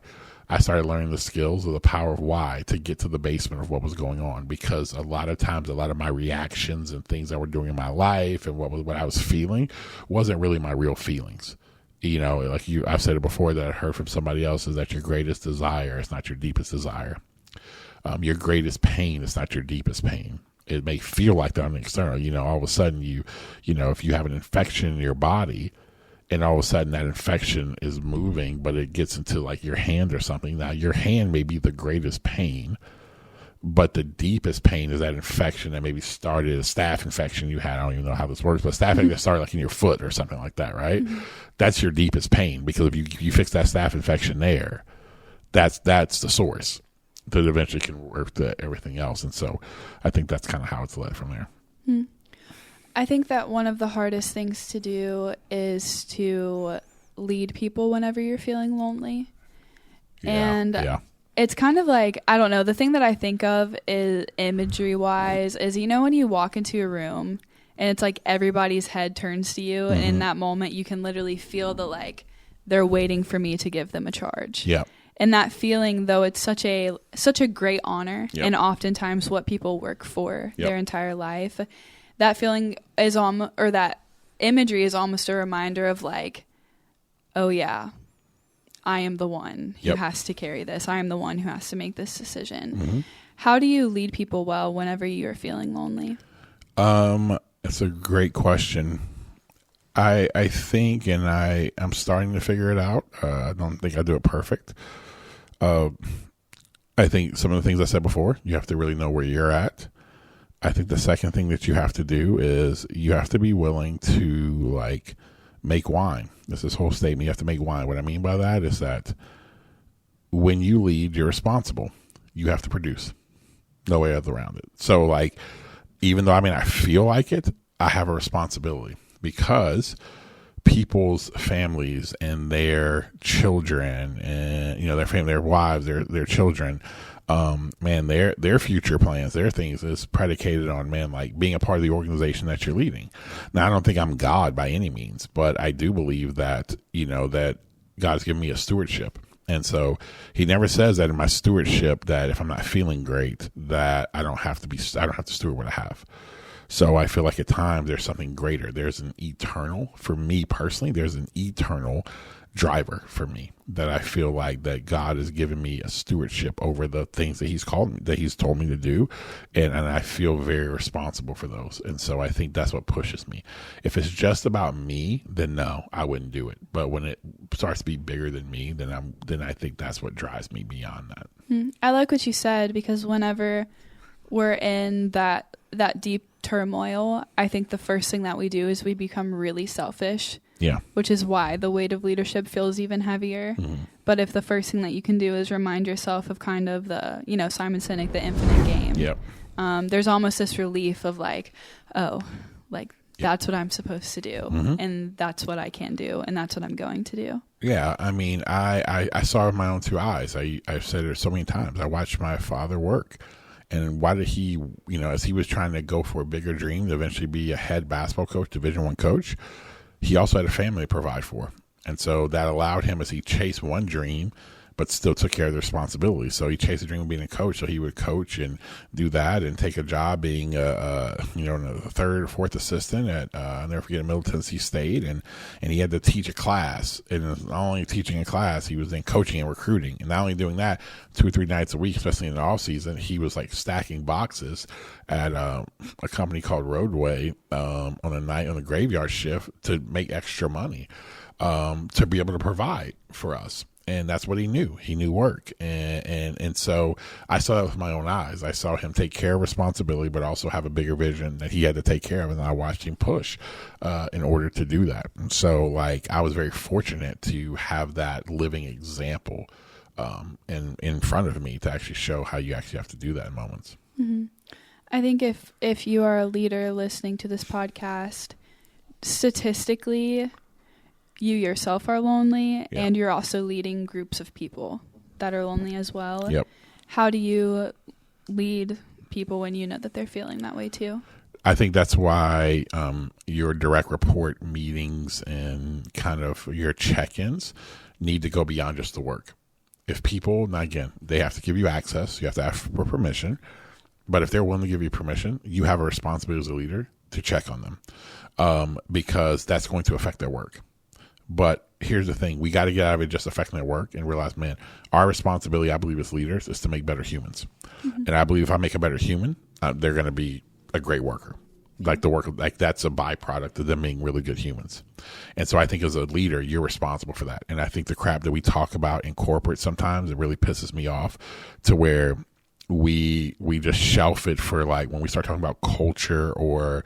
Speaker 1: I started learning the skills of the power of why to get to the basement of what was going on, because a lot of times, a lot of my reactions and things that were doing in my life and what I was feeling wasn't really my real feelings. Like I've said it before, that I heard from somebody else, is that your greatest desire is not your deepest desire. Your greatest pain is not your deepest pain. It may feel like that on the external. All of a sudden if you have an infection in your body, and all of a sudden that infection is moving, but it gets into like your hand or something. Now your hand may be the greatest pain, But the deepest pain is that infection that maybe started a staph infection you had. I don't even know how this works, but staph infection started like in your foot or something like that, right? Mm-hmm. That's your deepest pain, because if you fix that staph infection there, that's the source that eventually can work to everything else. And so I think that's kind of how it's led from there.
Speaker 2: Mm-hmm. I think that one of the hardest things to do is to lead people whenever you're feeling lonely.
Speaker 1: Yeah.
Speaker 2: It's kind of like, I don't know, the thing that I think of is imagery wise is, when you walk into a room and it's like everybody's head turns to you, and in that moment you can literally feel they're waiting for me to give them a charge.
Speaker 1: Yeah.
Speaker 2: And that feeling, though, it's such a great honor, and oftentimes what people work for their entire life. That feeling is that imagery is almost a reminder of oh yeah, I am the one who has to carry this. I am the one who has to make this decision. Mm-hmm. How do you lead people well whenever you are feeling lonely?
Speaker 1: It's a great question. I think, and I'm starting to figure it out. I don't think I do it perfect. I think some of the things I said before, you have to really know where you're at. I think the second thing that you have to do is you have to be willing to make wine. There's this whole statement, you have to make wine. What I mean by that is that when you lead, you're responsible. You have to produce. No way around it. So even though I feel like it, I have a responsibility, because people's families and their children and, their family, their wives, their children, their future plans, their things is predicated on, being a part of the organization that you're leading. Now, I don't think I'm God by any means, but I do believe that, that God's given me a stewardship. And so he never says that in my stewardship that if I'm not feeling great, that I don't have to steward what I have. So I feel like at times there's something greater. There's an eternal, for me personally, there's an eternal driver for me, that I feel like that God has given me a stewardship over the things that he's called me, that he's told me to do. And I feel very responsible for those. And so I think that's what pushes me. If it's just about me, then no, I wouldn't do it. But when it starts to be bigger than me, then I think that's what drives me beyond that.
Speaker 2: I like what you said, because whenever we're in that deep turmoil, I think the first thing that we do is we become really selfish.
Speaker 1: Yeah.
Speaker 2: Which is why the weight of leadership feels even heavier. Mm-hmm. But if the first thing that you can do is remind yourself of kind of the, Simon Sinek, the infinite game.
Speaker 1: Yep.
Speaker 2: There's almost this relief of that's what I'm supposed to do. Mm-hmm. And that's what I can do. And that's what I'm going to do.
Speaker 1: Yeah. I saw it with my own two eyes. I've said it so many times. I watched my father work. And why did he, as he was trying to go for a bigger dream to eventually be a head basketball coach, Division I coach, he also had a family to provide for. And so that allowed him, as he chased one dream, but still took care of the responsibility. So he chased the dream of being a coach. So he would coach and do that and take a job being a third or fourth assistant at, I'll never forget, Middle Tennessee State. And he had to teach a class. And not only teaching a class, he was then coaching and recruiting. And not only doing that 2 or 3 nights a week, especially in the off season, he was stacking boxes at a company called Roadway on the graveyard shift to make extra money to be able to provide for us. And that's what he knew. He knew work. And so I saw that with my own eyes. I saw him take care of responsibility, but also have a bigger vision that he had to take care of. And I watched him push in order to do that. And so I was very fortunate to have that living example in front of me to actually show how you actually have to do that in moments.
Speaker 2: Mm-hmm. I think if you are a leader listening to this podcast, statistically, you yourself are lonely, and you're also leading groups of people that are lonely as well.
Speaker 1: Yep.
Speaker 2: How do you lead people when you know that they're feeling that way too?
Speaker 1: I think that's why your direct report meetings and kind of your check-ins need to go beyond just the work. If people, now again, they have to give you access. You have to ask for permission. But if they're willing to give you permission, you have a responsibility as a leader to check on them because that's going to affect their work. But here's the thing. We got to get out of it just affecting their work and realize, man, our responsibility, I believe, as leaders is to make better humans. Mm-hmm. And I believe if I make a better human, they're going to be a great worker. That's a byproduct of them being really good humans. And so I think as a leader, you're responsible for that. And I think the crap that we talk about in corporate sometimes, it really pisses me off to where we just shelf it for like when we start talking about culture or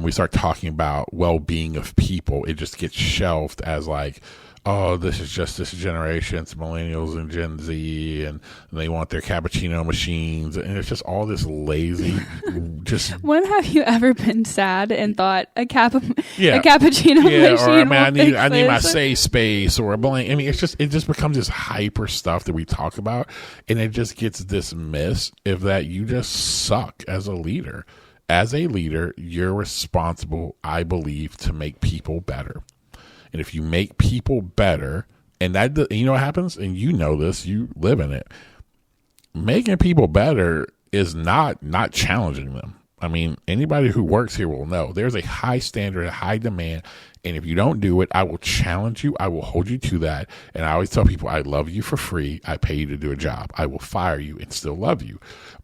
Speaker 1: we start talking about well-being of people, it just gets shelved as like, oh, this is just this generation, it's millennials and Gen Z, and they want their cappuccino machines, and it's just all this lazy. Just
Speaker 2: when have you ever been sad and thought a cappuccino machine?
Speaker 1: Or I need my
Speaker 2: this?
Speaker 1: safe space or a blank. I mean, it just becomes this hyper stuff that we talk about, and it just gets dismissed. If that you just suck as a leader. As a leader, you're responsible, I believe, to make people better. And if you make people better, and that, you know what happens, and you know this, you live in it. Making people better is not challenging them. I mean, anybody who works here will know there's a high standard, a high demand. And if you don't do it, I will challenge you. I will hold you to that. And I always tell people, I love you for free. I pay you to do a job. I will fire you and still love you.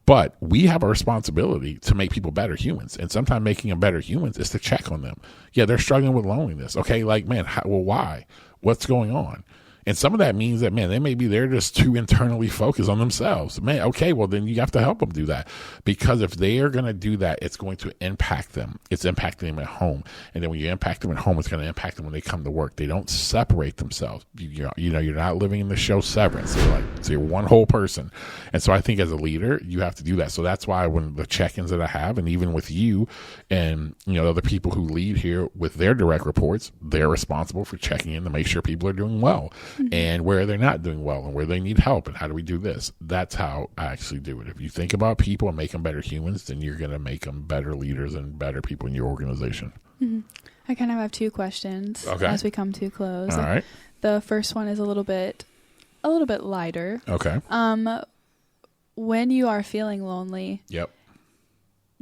Speaker 1: But we have a responsibility to make people better humans. And sometimes making them better humans is to check on them. Yeah, they're struggling with loneliness. Okay, like, man, why? What's going on? And some of that means that, man, they're just too internally focused on themselves. Man, okay, well, then you have to help them do that. Because if they are going to do that, it's going to impact them. It's impacting them at home. And then when you impact them at home, it's going to impact them when they come to work. They don't separate themselves. You're not living in the show Severance. So you're one whole person. And so I think as a leader, you have to do that. So that's why when the check-ins that I have, and even with you and, other people who lead here with their direct reports, they're responsible for checking in to make sure people are doing well. And where they're not doing well and where they need help and how do we do this. That's how I actually do it. If you think about people and make them better humans, then you're going to make them better leaders and better people in your organization.
Speaker 2: Mm-hmm. I kind of have two questions as we come to close.
Speaker 1: All right.
Speaker 2: The first one is a little bit lighter.
Speaker 1: Okay.
Speaker 2: When you are feeling lonely,
Speaker 1: yep.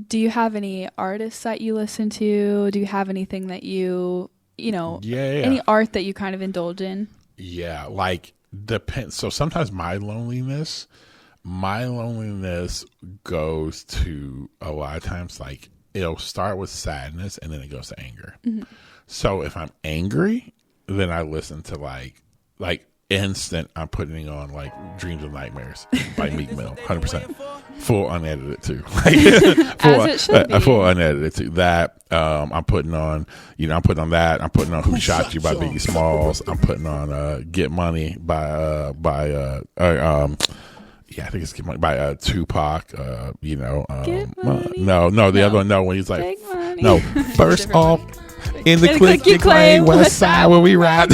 Speaker 2: Do you have any artists that you listen to? Do you have anything that any art that you kind of indulge in?
Speaker 1: Yeah, like depends. So sometimes my loneliness goes to a lot of times like it'll start with sadness and then it goes to anger. Mm-hmm. So if I'm angry, then I listen to like instant. I'm putting on like Dreams and Nightmares by Meek Mill, 100%, full unedited too. Full unedited too. That I'm putting on. I'm putting on that. I'm putting on Who Shot You by Biggie Smalls. I'm putting on Get Money by I think it's Get Money by Tupac.
Speaker 2: Get Money.
Speaker 1: No, the other one. No, when he's like, no, first off. In the click you claim, West Side where we ride.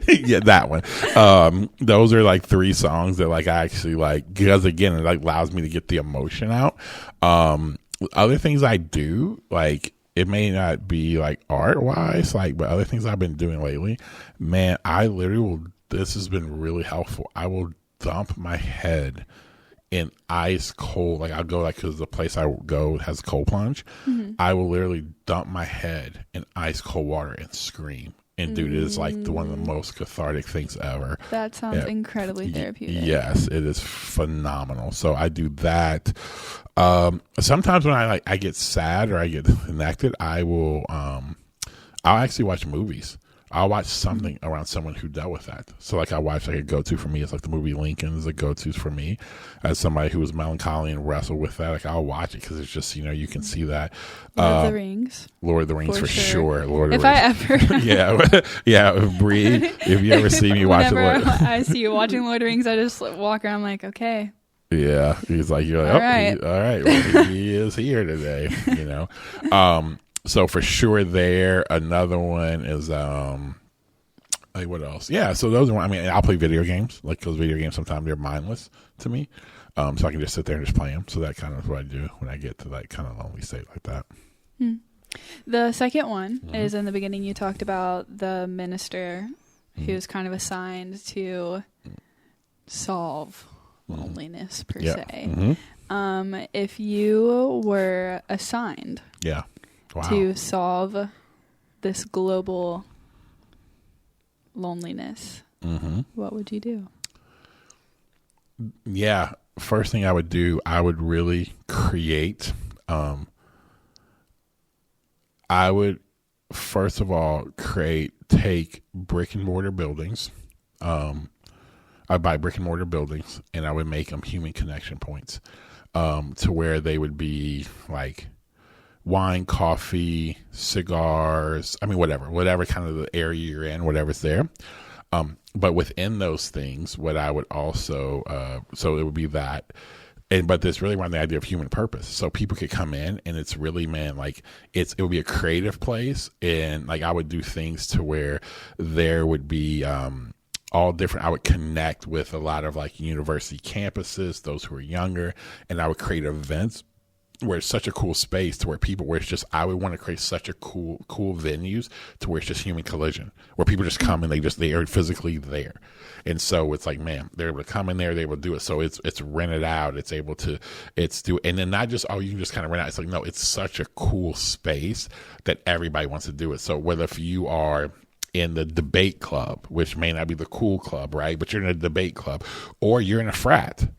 Speaker 1: Yeah, that one. Those are like 3 songs that like I actually like because again it like allows me to get the emotion out. Other things I do, like it may not be like art wise, like but other things I've been doing lately, man, I literally will. This has been really helpful. I will dump my head in ice cold, like I'll go like because the place I go has a cold plunge. Mm-hmm. I will literally dump my head in ice cold water and scream. And dude, it is like one of the most cathartic things ever.
Speaker 2: That sounds incredibly therapeutic.
Speaker 1: Yes, it is phenomenal. So I do that. Sometimes when I get sad or I get connected, I'll actually watch movies. I'll watch something around someone who dealt with that. So like I watch like a go-to for me. It's like the movie Lincoln is a go-to for me as somebody who was melancholy and wrestled with that. Like I'll watch it because it's just, you can see that.
Speaker 2: Lord of the Rings.
Speaker 1: Lord of the Rings for sure. Lord
Speaker 2: if
Speaker 1: of the Rings.
Speaker 2: I ever.
Speaker 1: yeah. Bree, if you ever see me watching
Speaker 2: I see you watching Lord of the Rings, I just walk around like, okay.
Speaker 1: Yeah. He's like, you're like, all right. Well, he is here today, So for sure there. Another one is like what else? Yeah, so those are I'll play video games, like because video games sometimes they're mindless to me. So I can just sit there and just play them. So that kind of is what I do when I get to like kind of lonely state like that.
Speaker 2: The second one is in the beginning you talked about the minister who's kind of assigned to solve loneliness per se. If you were assigned to solve this global loneliness, what would you do?
Speaker 1: Yeah, first thing I would do, I would really create I would first of all take brick and mortar buildings. I I'd buy brick and mortar buildings and I would make them human connection points, to where they would be like wine, coffee, cigars. I mean, whatever kind of the area you're in, whatever's there. But within those things, what I would also, so it would be that. But this really around the idea of human purpose. So people could come in and it's really, man, like it would be a creative place. And like, I would do things to where there would be, all different. I would connect with a lot of like university campuses, those who are younger, and I would create events where it's such a cool space to where people, where it's just, I would want to create such a cool venues to where it's just human collision, where people just come and they are physically there. And so it's like, man, they're able to come in there, they're able to do it. So it's rented out. It's able to, and then not just, oh, you can just kind of rent out. It's like, no, it's such a cool space that everybody wants to do it. So whether if you are in the debate club, which may not be the cool club, right? But you're in a debate club, or you're in a frat,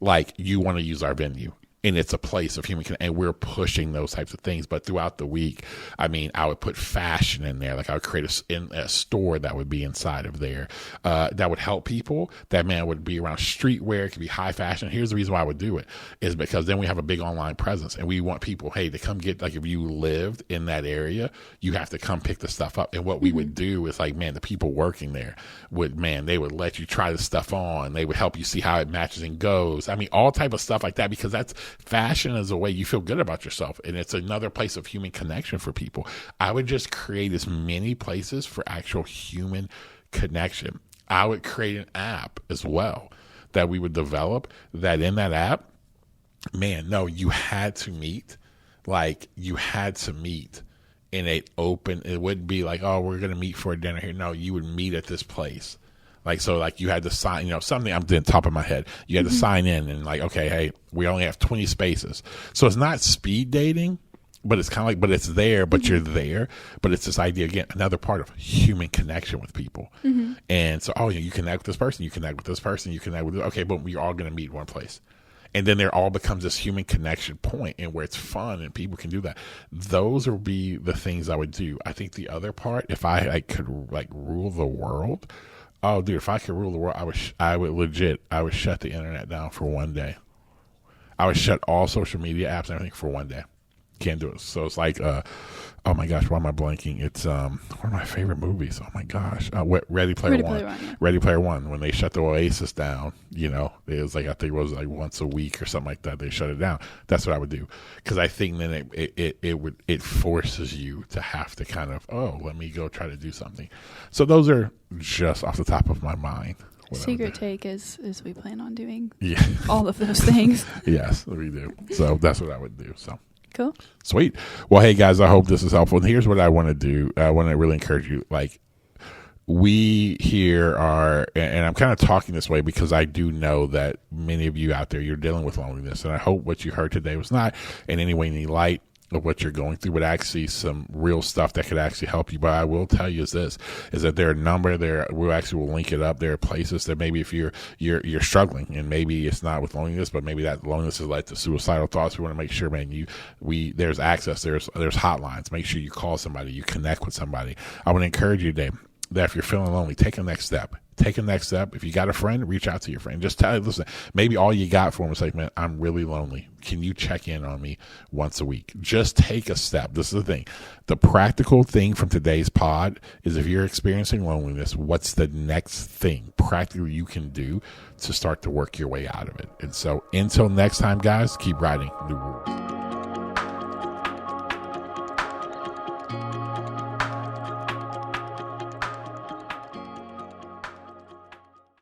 Speaker 1: like you want to use our venue. And it's a place of human connection, and we're pushing those types of things. But throughout the week, I mean, I would put fashion in there. Like I would create a store that would be inside of there, that would help people. That man would be around streetwear. It could be high fashion. Here's the reason why I would do it is because then we have a big online presence, and we want people, hey, to come get, like if you lived in that area, you have to come pick the stuff up. And what we would do is like, man, the people working there they would let you try the stuff on. They would help you see how it matches and goes. I mean, all type of stuff like that, because fashion is a way you feel good about yourself, and it's another place of human connection for people. I would just create as many places for actual human connection. I would create an app as well that we would develop, that in that app, man, no, you had to meet in a open, it wouldn't be like, oh, we're going to meet for a dinner here. No, you would meet at this place. Like, so like you had to sign, something I'm doing top of my head. You had to sign in and like, okay, hey, we only have 20 spaces. So it's not speed dating, but it's kind of like, but it's there, but you're there. But it's this idea, again, another part of human connection with people. And so, you connect with this person, you connect with this person, you connect with, okay, but we're all going to meet in one place. And then there all becomes this human connection point, and where it's fun and people can do that. Those would be the things I would do. I think the other part, if I could rule the world, oh, dude, if I could rule the world, I would shut the internet down for one day. I would shut all social media apps and everything for one day. Can't do it. So it's like, oh my gosh, why am I blanking? It's one of my favorite movies. Oh my gosh, Ready Player One. Yeah. Ready Player One. When they shut the Oasis down, it was like, I think it was like once a week or something like that. They shut it down. That's what I would do, because I think then it forces you to have to kind of, let me go try to do something. So those are just off the top of my mind.
Speaker 2: Secret take is we plan on doing all of those things.
Speaker 1: Yes, we do. So that's what I would do. So.
Speaker 2: Cool.
Speaker 1: Sweet. Well, hey guys, I hope this is helpful. And here's what I want to do. I want to really encourage you. Like, we here are, and I'm kind of talking this way because I do know that many of you out there, you're dealing with loneliness. And I hope what you heard today was not in any way any light of what you're going through, but actually some real stuff that could actually help you. But I will tell you is that there are a number there. We'll link it up. There are places that maybe if you're struggling, and maybe it's not with loneliness, but maybe that loneliness has led to suicidal thoughts. We want to make sure, man, there's access. There's hotlines. Make sure you call somebody, you connect with somebody. I want to encourage you today that if you're feeling lonely, take a next step. Take a next step. If you got a friend, reach out to your friend. Just tell him, listen, maybe all you got for him is like, man, I'm really lonely. Can you check in on me once a week? Just take a step. This is the thing. The practical thing from today's pod is, if you're experiencing loneliness, what's the next thing practically you can do to start to work your way out of it? And so until next time, guys, keep writing new rules.